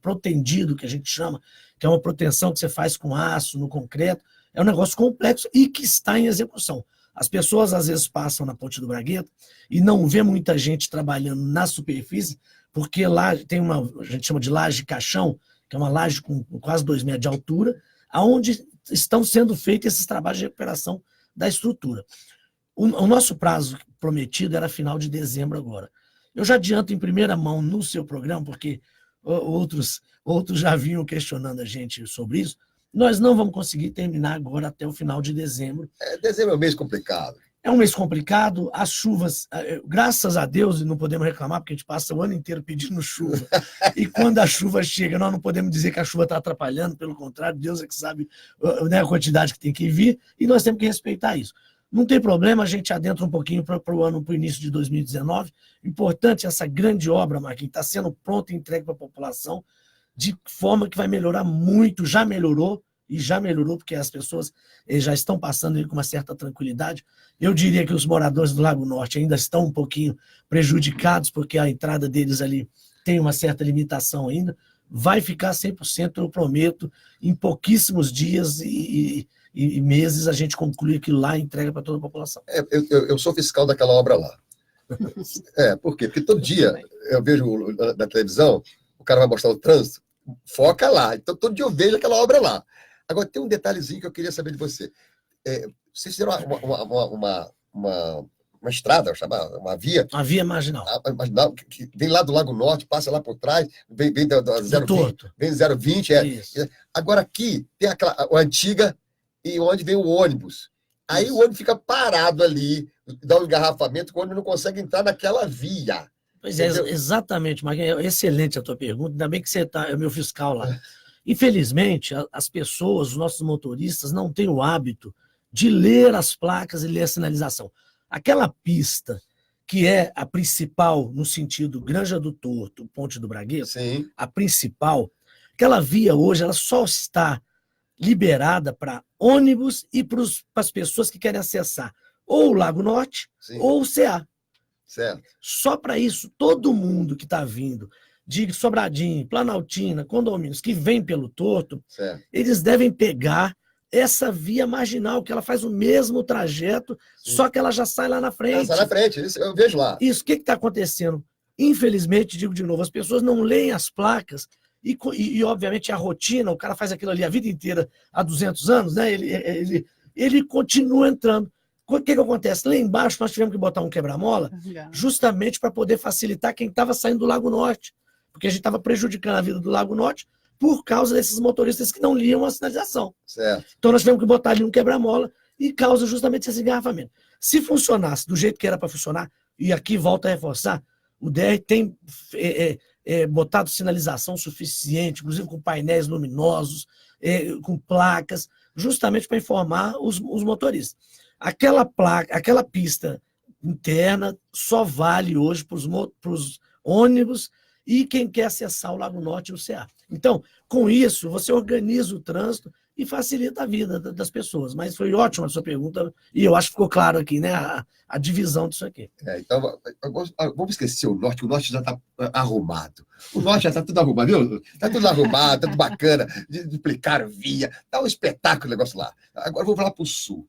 protendido, que a gente chama, que é uma proteção que você faz com aço no concreto. É um negócio complexo e que está em execução. As pessoas às vezes passam na Ponte do Bragueto e não vê muita gente trabalhando na superfície, porque lá tem a gente chama de laje caixão, que é uma laje com quase 2 metros de altura, onde estão sendo feitos esses trabalhos de recuperação da estrutura. O nosso prazo prometido era final de dezembro agora. Eu já adianto em primeira mão no seu programa, porque outros já vinham questionando a gente sobre isso, nós não vamos conseguir terminar agora até o final de dezembro. Dezembro é um mês complicado. É um mês complicado, as chuvas, graças a Deus, e não podemos reclamar, porque a gente passa o ano inteiro pedindo chuva, e quando a chuva chega, nós não podemos dizer que a chuva está atrapalhando, pelo contrário, Deus é que sabe, né, a quantidade que tem que vir, e nós temos que respeitar isso. Não tem problema, a gente adentra um pouquinho para o início de 2019. Importante essa grande obra, Marquinhos, está sendo pronta e entregue para a população, de forma que vai melhorar muito, já melhorou, porque as pessoas já estão passando com uma certa tranquilidade. Eu diria que os moradores do Lago Norte ainda estão um pouquinho prejudicados, porque a entrada deles ali tem uma certa limitação ainda. Vai ficar 100%, eu prometo, em pouquíssimos dias e meses a gente conclui aquilo lá e entrega para toda a população. Eu sou fiscal daquela obra lá. Por quê? Porque todo dia eu vejo na televisão, o cara vai mostrar o trânsito, foca lá. Então todo dia eu vejo aquela obra lá. Agora, tem um detalhezinho que eu queria saber de você. Vocês fizeram uma estrada, uma via. Uma via marginal. Marginal, que vem lá do Lago Norte, passa lá por trás, vem da 020. Vem 020, Agora aqui tem a antiga e onde vem o ônibus. Aí o ônibus fica parado ali, dá um engarrafamento, o ônibus não consegue entrar naquela via. Pois é, exatamente, Marquinhos. Excelente a tua pergunta. Ainda bem que você é meu fiscal lá. Infelizmente, as pessoas, os nossos motoristas, não têm o hábito de ler as placas e ler a sinalização. Aquela pista que é a principal no sentido Granja do Torto, Ponte do Bragueto, Sim. a principal, aquela via hoje ela só está liberada para ônibus e para as pessoas que querem acessar ou o Lago Norte ou o CA. Certo. Só para isso, todo mundo que está vindo de Sobradinho, Planaltina, condomínios que vem pelo Torto, certo, eles devem pegar essa via marginal, que ela faz o mesmo trajeto, só que ela já sai lá na frente. Sai na frente, isso eu vejo lá. Isso, o que está acontecendo? Infelizmente, digo de novo, as pessoas não leem as placas e, obviamente, a rotina, o cara faz aquilo ali a vida inteira, há 200 anos, né? Ele continua entrando. O que acontece? Lá embaixo nós tivemos que botar um quebra-mola justamente para poder facilitar quem estava saindo do Lago Norte, porque a gente estava prejudicando a vida do Lago Norte por causa desses motoristas que não liam a sinalização. Certo. Então nós tivemos que botar ali um quebra-mola e causa justamente esse engarrafamento. Se funcionasse do jeito que era para funcionar, e aqui volta a reforçar, o DR tem botado sinalização suficiente, inclusive com painéis luminosos, com placas, justamente para informar os motoristas. Aquela pista interna só vale hoje para os ônibus e quem quer acessar o Lago Norte e o CA. Então, com isso, você organiza o trânsito e facilita a vida das pessoas. Mas foi ótima a sua pergunta e eu acho que ficou claro aqui, né, a divisão disso aqui. Então, vamos esquecer o Norte, que o Norte já está arrumado. O Norte já está tudo arrumado, viu? Está tudo arrumado, tudo bacana, duplicaram via, está um espetáculo o negócio lá. Agora vamos lá para o Sul.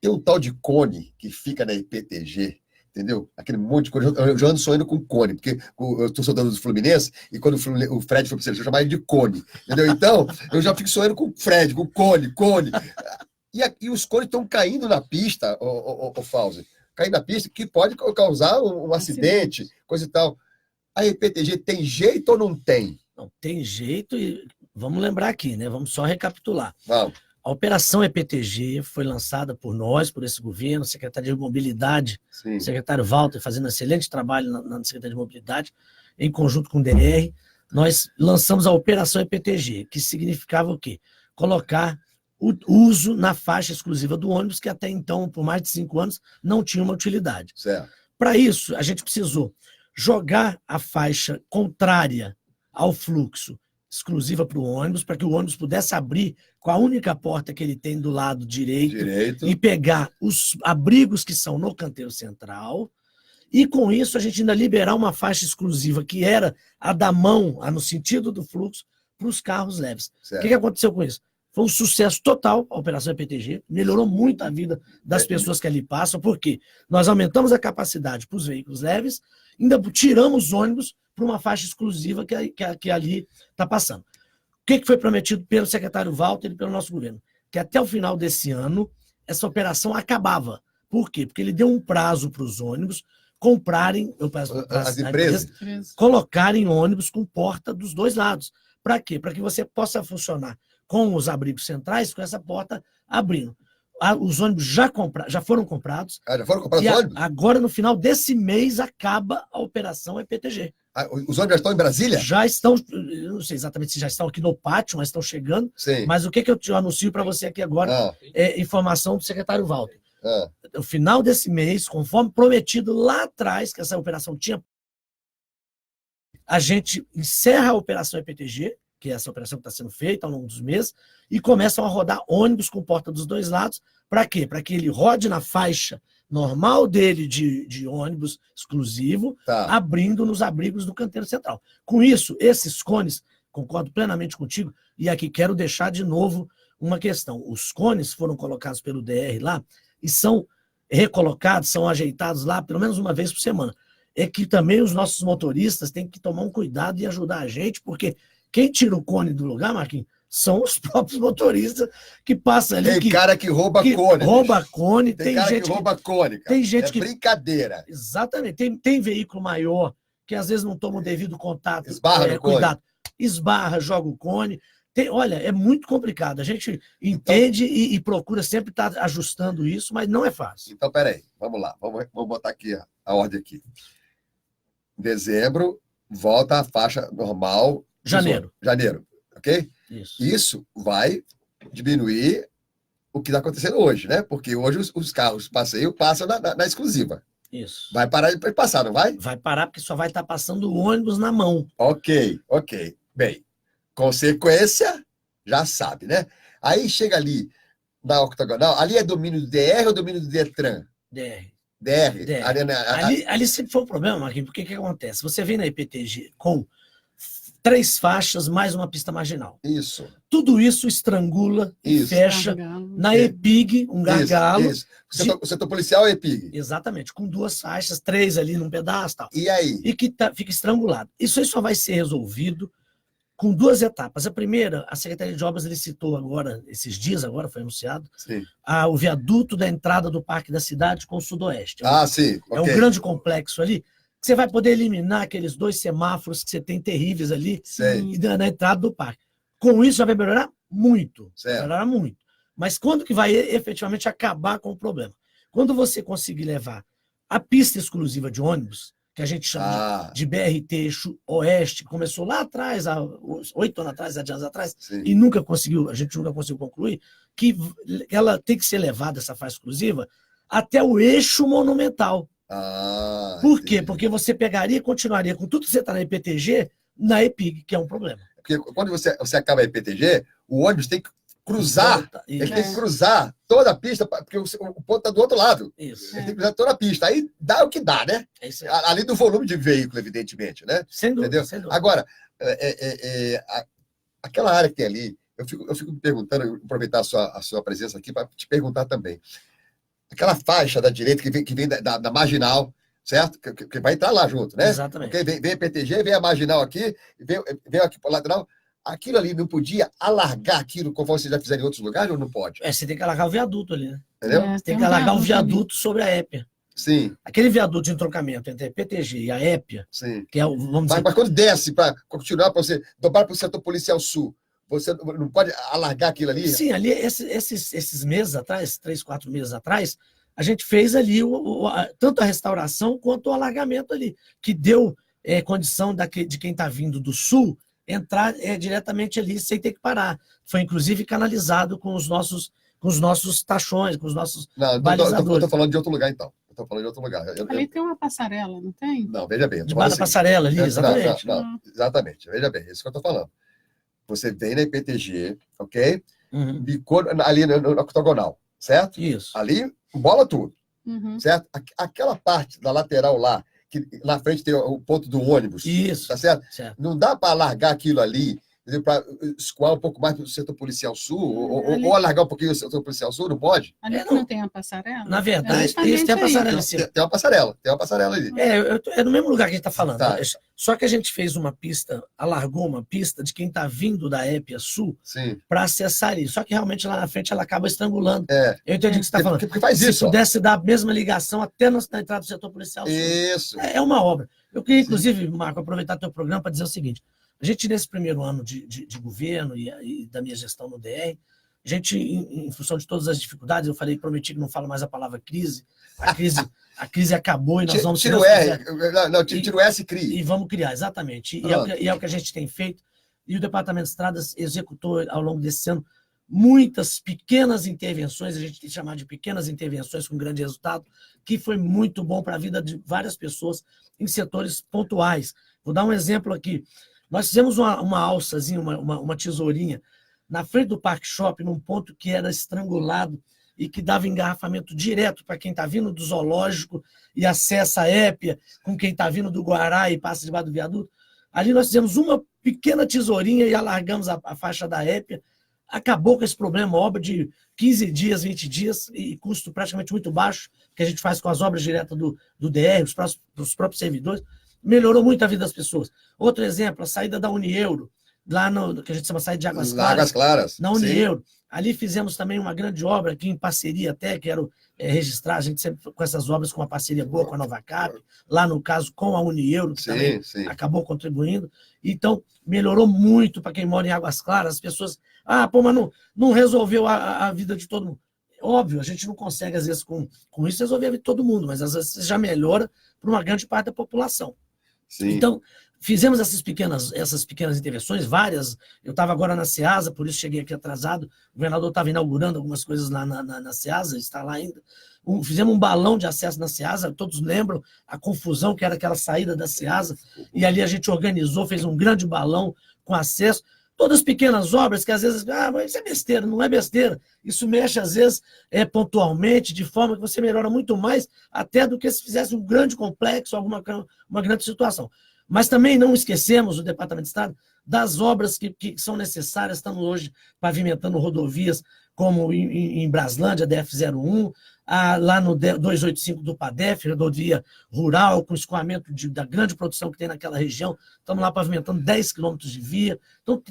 Tem um tal de cone que fica na IPTG, entendeu? Aquele monte de cone. Eu já ando sonhando com cone, porque eu estou soldando do Fluminense, e quando o Fred foi para o seleção, eu chamava ele de cone, entendeu? Então, eu já fico sonhando com o Fred, com o cone. E os cones estão caindo na pista, o Fauzi, caindo na pista, que pode causar um acidente, coisa e tal. A IPTG tem jeito ou não tem? Não, tem jeito e vamos lembrar aqui, né? Vamos só recapitular. Vamos. A Operação EPTG foi lançada por nós, por esse governo, Secretaria de Mobilidade, o secretário Walter fazendo um excelente trabalho na Secretaria de Mobilidade, em conjunto com o DR. Nós lançamos a Operação EPTG, que significava o quê? Colocar o uso na faixa exclusiva do ônibus, que até então, por mais de 5 anos, não tinha uma utilidade. Para isso, a gente precisou jogar a faixa contrária ao fluxo exclusiva para o ônibus, para que o ônibus pudesse abrir com a única porta que ele tem do lado direito. E pegar os abrigos que são no canteiro central, e com isso a gente ainda liberar uma faixa exclusiva que era a da mão, no sentido do fluxo, para os carros leves. O que aconteceu com isso? Foi um sucesso total a Operação EPTG, melhorou muito a vida das pessoas que ali passam, porque nós aumentamos a capacidade para os veículos leves, ainda tiramos ônibus para uma faixa exclusiva que ali está passando. O que foi prometido pelo secretário Walter e pelo nosso governo? Que até o final desse ano, essa operação acabava. Por quê? Porque ele deu um prazo para os ônibus comprarem, as empresas, colocarem ônibus com porta dos dois lados. Para quê? Para que você possa funcionar com os abrigos centrais, com essa porta abrindo. Os ônibus já foram comprados. Já foram comprados os ônibus? Agora, no final desse mês, acaba a Operação EPTG. Os ônibus já estão em Brasília? Já estão, eu não sei exatamente se já estão aqui no pátio, mas estão chegando. Mas o que eu te anuncio para você aqui agora é informação do secretário Walter. No final desse mês, conforme prometido lá atrás, que essa operação tinha, a gente encerra a Operação EPTG, que é essa operação que está sendo feita ao longo dos meses, e começam a rodar ônibus com porta dos dois lados. Para quê? Para que ele rode na faixa normal dele de ônibus exclusivo, abrindo nos abrigos do canteiro central. Com isso, esses cones, concordo plenamente contigo, e aqui quero deixar de novo uma questão. Os cones foram colocados pelo DR lá e são recolocados, são ajeitados lá pelo menos uma vez por semana. É que também os nossos motoristas têm que tomar um cuidado e ajudar a gente, porque quem tira o cone do lugar, Marquinhos, são os próprios motoristas que passam ali. Tem cara que rouba cone. Rouba cone. Tem cara gente que rouba cone, cara. Tem gente que... brincadeira. Exatamente. Tem veículo maior que às vezes não toma o devido contato. Esbarra cuidado. Esbarra, joga o cone. Olha, é muito complicado. A gente entende e procura sempre estar ajustando isso, mas não é fácil. Então, peraí. Vamos lá. Vamos botar aqui a ordem aqui. Em dezembro, volta a faixa normal. Janeiro. Ok? Isso vai diminuir o que está acontecendo hoje, né? Porque hoje os carros passeio passam na exclusiva. Isso. Vai parar de passar, não vai? Vai parar porque só vai estar passando o ônibus na mão. Ok. Bem, consequência, já sabe, né? Aí chega ali na octogonal, ali é domínio do DR ou domínio do Detran? DR. Ali sempre foi um problema, Marquinhos, porque o que acontece? Você vem na IPTG com 3 faixas mais uma pista marginal. Isso. Tudo isso estrangula e fecha na EPIG, um gargalo. Isso. O setor policial é EPIG. Exatamente, com 2 faixas, 3 ali num pedaço. Tal. E aí? E que fica estrangulado. Isso aí só vai ser resolvido com 2 etapas. A primeira, a Secretaria de Obras licitou agora, esses dias, agora foi anunciado, o viaduto da entrada do Parque da Cidade com o Sudoeste. Sim. É um grande complexo ali, que você vai poder eliminar aqueles 2 semáforos que você tem terríveis ali na entrada do parque. Com isso, já vai melhorar muito. Certo. Melhorar muito. Mas quando que vai efetivamente acabar com o problema? Quando você conseguir levar a pista exclusiva de ônibus, que a gente chama de BRT Eixo Oeste, que começou lá atrás, há 8 anos atrás, 7 anos atrás, e a gente nunca conseguiu concluir, que ela tem que ser levada, essa faixa exclusiva, até o eixo monumental. Por quê? Porque você pegaria e continuaria com tudo que você está na IPTG, na EPIG, que é um problema. Porque quando você acaba a IPTG, o ônibus tem que cruzar, ele tem que cruzar toda a pista, porque o ponto está do outro lado. Isso. Ele tem que cruzar toda a pista. Aí dá o que dá, né? Além do volume de veículo, evidentemente, né? Sem dúvida. Sem dúvida. Agora, aquela área que tem ali, eu fico me perguntando, aproveitar a sua presença aqui para te perguntar também. Aquela faixa da direita que vem da marginal, certo? Que vai entrar lá junto, né? Exatamente. Okay? Vem a PTG, vem a marginal aqui, vem aqui para o lateral. Aquilo ali não podia alargar aquilo conforme você já fizer em outros lugares ou não pode? Você tem que alargar o viaduto ali, né? Entendeu? Tem que alargar o viaduto sobre a Épia. Sim. Aquele viaduto de entrocamento entre a PTG e a Épia, que é o, vamos dizer... Mas quando desce para continuar, para você dobrar para o setor policial sul, você não pode alargar aquilo ali? Sim, ali, esses meses atrás, 3, 4 meses atrás, a gente fez ali tanto a restauração quanto o alargamento ali, que deu condição de quem está vindo do sul entrar diretamente ali sem ter que parar. Foi, inclusive, canalizado com os nossos tachões, com os nossos balizadores. Eu estou falando de outro lugar, então. Estou falando de outro lugar. Ali tem uma passarela, não tem? Não, veja bem. Debaixo da passarela ali, exatamente. Não, exatamente. Veja bem, é isso que eu estou falando. Você vem na IPTG, ok? Bicou ali no octogonal, certo? Isso. Ali, bola tudo, certo? Aquela parte da lateral lá, que na frente tem o ponto do ônibus. Isso. Tá certo? Não dá para alargar aquilo ali, para escoar um pouco mais para o setor policial sul, ou alargar um pouquinho o setor policial sul, não pode? Ali não tem a passarela? Na verdade, tem a passarela. Tem uma passarela ali. É no mesmo lugar que a gente está falando. Tá. Só que a gente fez uma pista, alargou uma pista de quem está vindo da Épia Sul para acessar ali. Só que realmente lá na frente ela acaba estrangulando. Eu entendi o que você está falando. Porque faz isso. Se pudesse dar a mesma ligação até na entrada do setor policial sul. Isso. É uma obra. Eu queria, inclusive, Marco, aproveitar teu programa para dizer o seguinte. A gente, nesse primeiro ano de governo e da minha gestão no DR, a gente, em função de todas as dificuldades, prometi que não falo mais a palavra crise. A crise acabou e nós vamos... Tira o R, tira o S e cria. E vamos criar, exatamente. E é o que a gente tem feito. E o Departamento de Estradas executou, ao longo desse ano, muitas pequenas intervenções, a gente tem que chamar de pequenas intervenções com grande resultado, que foi muito bom para a vida de várias pessoas em setores pontuais. Vou dar um exemplo aqui. Nós fizemos uma alçazinha, uma tesourinha, na frente do Parque Shopping, num ponto que era estrangulado e que dava engarrafamento direto para quem está vindo do zoológico e acessa a Épia, com quem está vindo do Guará e passa debaixo do viaduto. Ali nós fizemos uma pequena tesourinha e alargamos a faixa da Épia. Acabou com esse problema, obra de 15 dias, 20 dias, e custo praticamente muito baixo, que a gente faz com as obras diretas do DR, os próprios servidores. Melhorou muito a vida das pessoas. Outro exemplo, a saída da Unieuro, lá no que a gente chama saída de Águas Claras. Águas Claras. Na Unieuro. Ali fizemos também uma grande obra, aqui em parceria até, quero registrar, a gente sempre com essas obras com uma parceria boa com a Novacap, lá no caso com a Unieuro, que também acabou contribuindo. Então, melhorou muito para quem mora em Águas Claras. As pessoas, mas não resolveu a vida de todo mundo. Óbvio, a gente não consegue, às vezes, com isso, resolver a vida de todo mundo, mas às vezes já melhora para uma grande parte da população. Sim. Então, Fizemos essas pequenas intervenções, várias. Eu estava agora na SEASA, por isso cheguei aqui atrasado. O governador estava inaugurando algumas coisas lá na SEASA, está lá ainda. Fizemos um balão de acesso na SEASA, todos lembram a confusão que era aquela saída da SEASA, e ali a gente organizou, fez um grande balão com acesso. Todas as pequenas obras que às vezes, mas isso é besteira, não é besteira. Isso mexe, às vezes, pontualmente, de forma que você melhora muito mais, até do que se fizesse um grande complexo, uma grande situação. Mas também não esquecemos, o Departamento de Estado, das obras que são necessárias. Estamos hoje pavimentando rodovias, como em Braslândia, DF-01, lá no 285 do PADEF, rodovia rural, com escoamento da grande produção que tem naquela região. Estamos lá pavimentando 10 quilômetros de via. Então,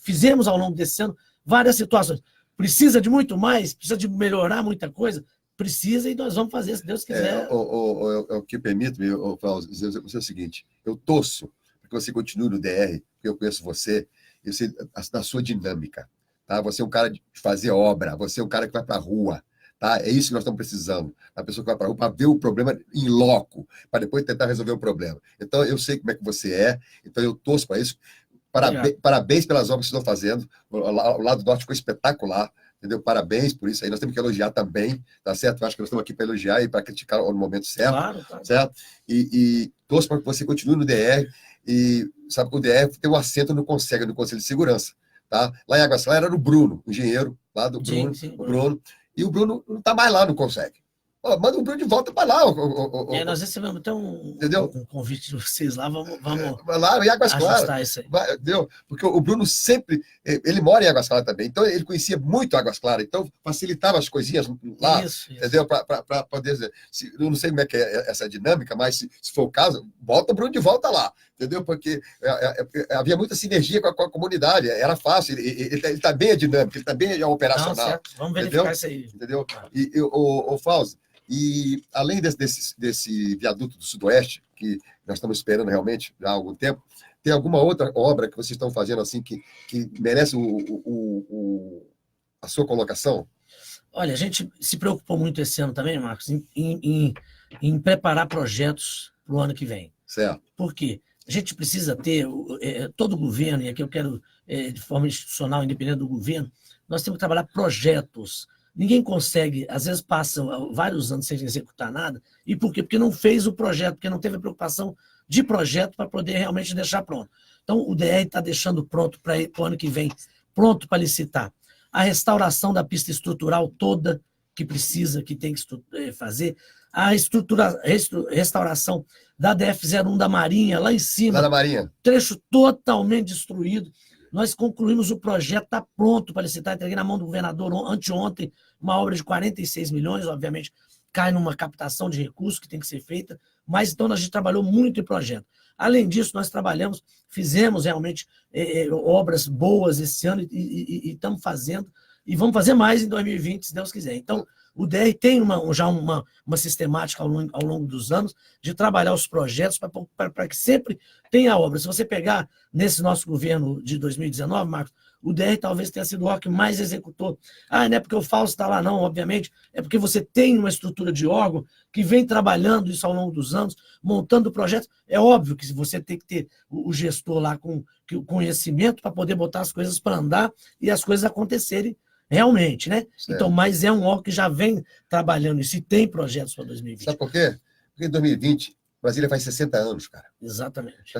fizemos ao longo desse ano várias situações. Precisa de muito mais? Precisa de melhorar muita coisa? Precisa, e nós vamos fazer, se Deus quiser. O que permite-me, dizer o seguinte: eu torço para que você continue no DR, porque eu conheço você, eu sei da sua dinâmica. Tá? Você é um cara de fazer obra, você é um cara que vai para a rua. Tá? É isso que nós estamos precisando. A pessoa que vai para a rua para ver o problema em loco, para depois tentar resolver o problema. Então, eu sei como é que você é, então eu torço para isso. Parabéns pelas obras que vocês estão fazendo. O lado norte ficou espetacular. Entendeu? Parabéns por isso aí. Nós temos que elogiar também, tá certo? Eu acho que nós estamos aqui para elogiar e para criticar no momento certo. Claro. Certo? E torço para que você continue no DR. E sabe que o DR tem um assento no Conselho de Segurança. Tá? Lá em Águas Claras era o Bruno, o engenheiro lá do Bruno. Sim, o Bruno. E o Bruno não está mais lá no Consegue. Manda o Bruno de volta para lá. Nós recebemos até um convite de vocês lá, vamos lá em Águas Claras. Isso aí. Entendeu? Porque o Bruno sempre, ele mora em Águas Claras também, então ele conhecia muito Águas Claras, então facilitava as coisinhas lá, entendeu? Para poder dizer, eu não sei como é que é essa dinâmica, mas se for o caso, bota o Bruno de volta lá, entendeu? Porque havia muita sinergia com a comunidade, era fácil, ele está bem a dinâmica, ele está bem operacional. Não, certo. Vamos verificar isso aí. Entendeu? E o Fausto, e além desse viaduto do Sudoeste, que nós estamos esperando realmente já há algum tempo, tem alguma outra obra que vocês estão fazendo assim que merece a sua colocação? Olha, a gente se preocupou muito esse ano também, Marcos, em preparar projetos para o ano que vem. Certo. Por quê? A gente precisa ter, todo o governo, e aqui eu quero, de forma institucional, independente do governo, nós temos que trabalhar projetos. Ninguém consegue, às vezes passa vários anos sem executar nada. E por quê? Porque não fez o projeto, porque não teve a preocupação de projeto para poder realmente deixar pronto. Então, o DR está deixando pronto para o ano que vem, pronto para licitar. A restauração da pista estrutural toda que precisa, que tem que fazer. A restauração da DF-01 da Marinha, lá em cima. Lá da Marinha. Trecho totalmente destruído. Nós concluímos o projeto, está pronto para licitar, entreguei na mão do governador anteontem, uma obra de 46 milhões, obviamente cai numa captação de recursos que tem que ser feita, mas então a gente trabalhou muito em projeto. Além disso, nós fizemos realmente obras boas esse ano e estamos fazendo, e vamos fazer mais em 2020, se Deus quiser. Então, o DR tem já uma sistemática ao longo dos anos de trabalhar os projetos para que sempre tenha obra. Se você pegar nesse nosso governo de 2019, Marcos, o DR talvez tenha sido o órgão que mais executou. Não é porque o Fausto está lá, não, obviamente. É porque você tem uma estrutura de órgão que vem trabalhando isso ao longo dos anos, montando projetos. É óbvio que você tem que ter o gestor lá com o conhecimento para poder botar as coisas para andar e as coisas acontecerem realmente, né? Certo. Então, mas é um órgão que já vem trabalhando isso e tem projetos para 2020. Sabe por quê? Porque em 2020, Brasília faz 60 anos, cara. Exatamente.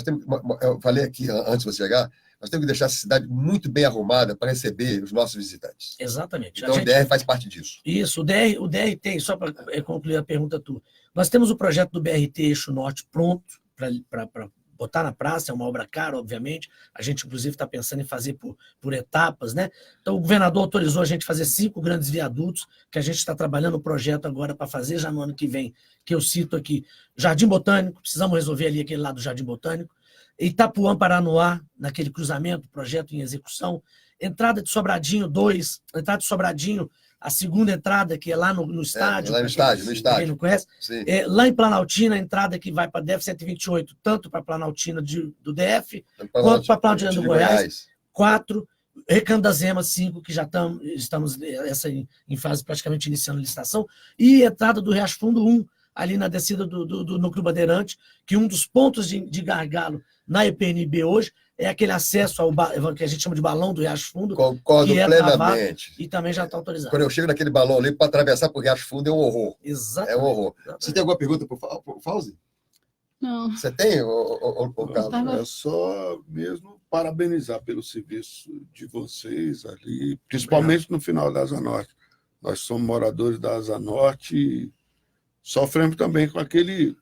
Eu falei aqui, antes de você chegar, nós temos que deixar essa cidade muito bem arrumada para receber os nossos visitantes. Exatamente. Então, o DR faz parte disso. Isso, o DR tem, só para concluir a pergunta tua, nós temos o projeto do BRT Eixo Norte pronto para botar na praça, é uma obra cara, obviamente. A gente, inclusive, está pensando em fazer por etapas, né? Então, o governador autorizou a gente fazer 5 grandes viadutos, que a gente está trabalhando o projeto agora para fazer já no ano que vem, que eu cito aqui. Jardim Botânico, precisamos resolver ali aquele lado do Jardim Botânico. Itapuã, Paranoá, naquele cruzamento, projeto em execução. Entrada de Sobradinho 2, entrada de Sobradinho, a segunda entrada, que é lá no estádio. Lá no estádio. Quem não conhece. Lá em Planaltina, a entrada que vai para a DF 128, tanto para a Planaltina do DF, quanto para a Planaltina do Goiás. 4. Recanto das Emas, 5, que já estamos em fase praticamente iniciando a licitação. E entrada do Riacho Fundo 1, ali na descida do Núcleo Bandeirante, que um dos pontos de gargalo na EPNB hoje é aquele acesso que a gente chama de balão do Riacho Fundo. Concordo que é plenamente. E também já está autorizado. Quando eu chego naquele balão ali, para atravessar por Riacho Fundo é um horror. Exatamente. É um horror. Exatamente. Você tem alguma pergunta para o Fauzi? Não. Você tem, Carlos? É só mesmo parabenizar pelo serviço de vocês ali, principalmente no final da Asa Norte. Nós somos moradores da Asa Norte e sofremos também com aquele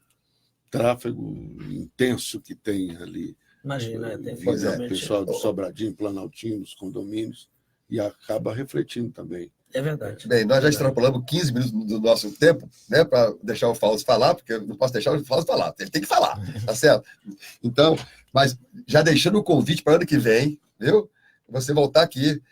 tráfego intenso que tem ali. Imagina, tem O pessoal do Sobradinho, Planaltino, os condomínios, e acaba refletindo também. É verdade. Bem, nós já extrapolamos 15 minutos do nosso tempo, né, para deixar o Fauzi falar, porque eu não posso deixar o Fauzi falar, ele tem que falar, tá certo? Então, mas já deixando o convite para ano que vem, viu? Você voltar aqui.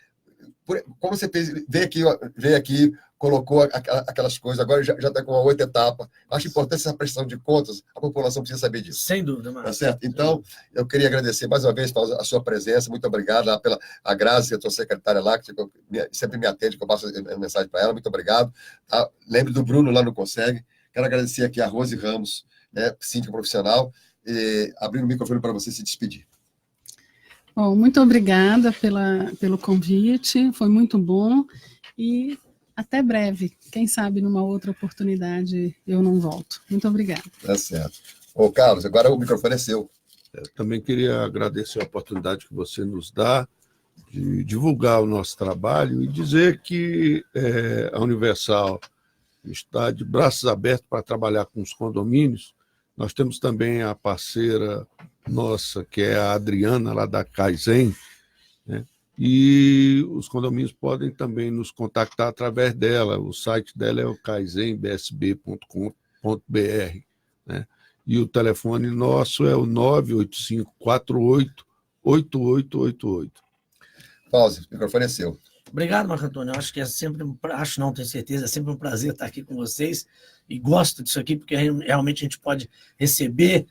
Como você fez, veio aqui, colocou aquelas coisas, agora já está com a 8ª etapa. Acho importante essa prestação de contas, a população precisa saber disso. Sem dúvida, Marcos. Tá certo? Então, eu queria agradecer mais uma vez a sua presença, muito obrigado pela a Grazi, a sua secretária lá, que sempre me atende, que eu passo a mensagem para ela, muito obrigado. Tá? Lembre do Bruno lá no Consegue. Quero agradecer aqui a Rose Ramos, né, síndica profissional, e abrir o microfone para você se despedir. Bom, muito obrigada pelo convite, foi muito bom e até breve. Quem sabe numa outra oportunidade eu não volto. Muito obrigada. Tá certo. Ô, Carlos, agora o microfone é seu. Eu também queria agradecer a oportunidade que você nos dá de divulgar o nosso trabalho e dizer que a Universal está de braços abertos para trabalhar com os condomínios. Nós temos também a parceira nossa, que é a Adriana, lá da Kaizen, né? E os condomínios podem também nos contactar através dela. O site dela é o kaizenbsb.com.br, né? E o telefone nosso é o 985488888. Fauzi, o microfone é seu. Obrigado, Marco Antônio. Eu acho que é sempre tenho certeza, é sempre um prazer estar aqui com vocês e gosto disso aqui, porque realmente a gente pode receber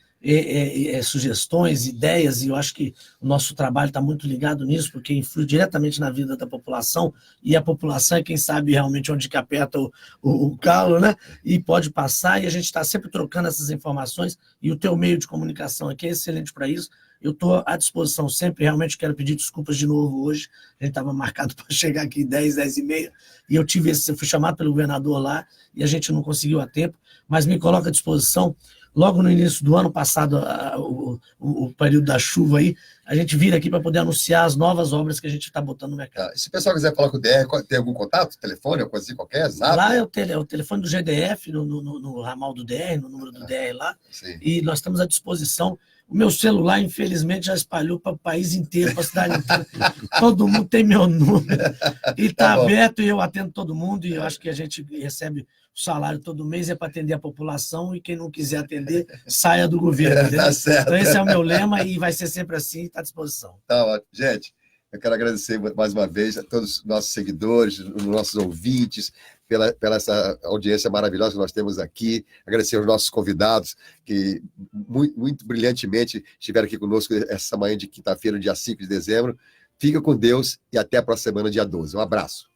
sugestões, ideias, e eu acho que o nosso trabalho está muito ligado nisso, porque influi diretamente na vida da população, e a população é quem sabe realmente onde que aperta o calo, né? E pode passar, e a gente está sempre trocando essas informações, e o teu meio de comunicação aqui é excelente para isso. Eu estou à disposição sempre, realmente quero pedir desculpas de novo hoje, a gente estava marcado para chegar aqui 10h30, e eu fui chamado pelo governador lá, e a gente não conseguiu a tempo, mas me coloca à disposição. Logo no início do ano passado, o período da chuva aí, a gente vira aqui para poder anunciar as novas obras que a gente está botando no mercado. Se o pessoal quiser falar com o DR, tem algum contato, telefone, ou coisa assim qualquer? Zap? Lá é o telefone do GDF, no ramal do DR, no número do DR lá, sim. E nós estamos à disposição. O meu celular, infelizmente, já espalhou para o país inteiro, para a cidade inteira. Todo mundo tem meu número. E está aberto, e eu atendo todo mundo, e eu acho que a gente recebe o salário todo mês, é para atender a população, e quem não quiser atender, saia do governo. Tá certo. Então esse é o meu lema, e vai ser sempre assim, está à disposição. Tá ótimo. Gente, eu quero agradecer mais uma vez a todos os nossos seguidores, os nossos ouvintes, pela essa audiência maravilhosa que nós temos aqui. Agradecer aos nossos convidados, que muito brilhantemente estiveram aqui conosco essa manhã de quinta-feira, dia 5 de dezembro. Fica com Deus e até a próxima semana, dia 12. Um abraço.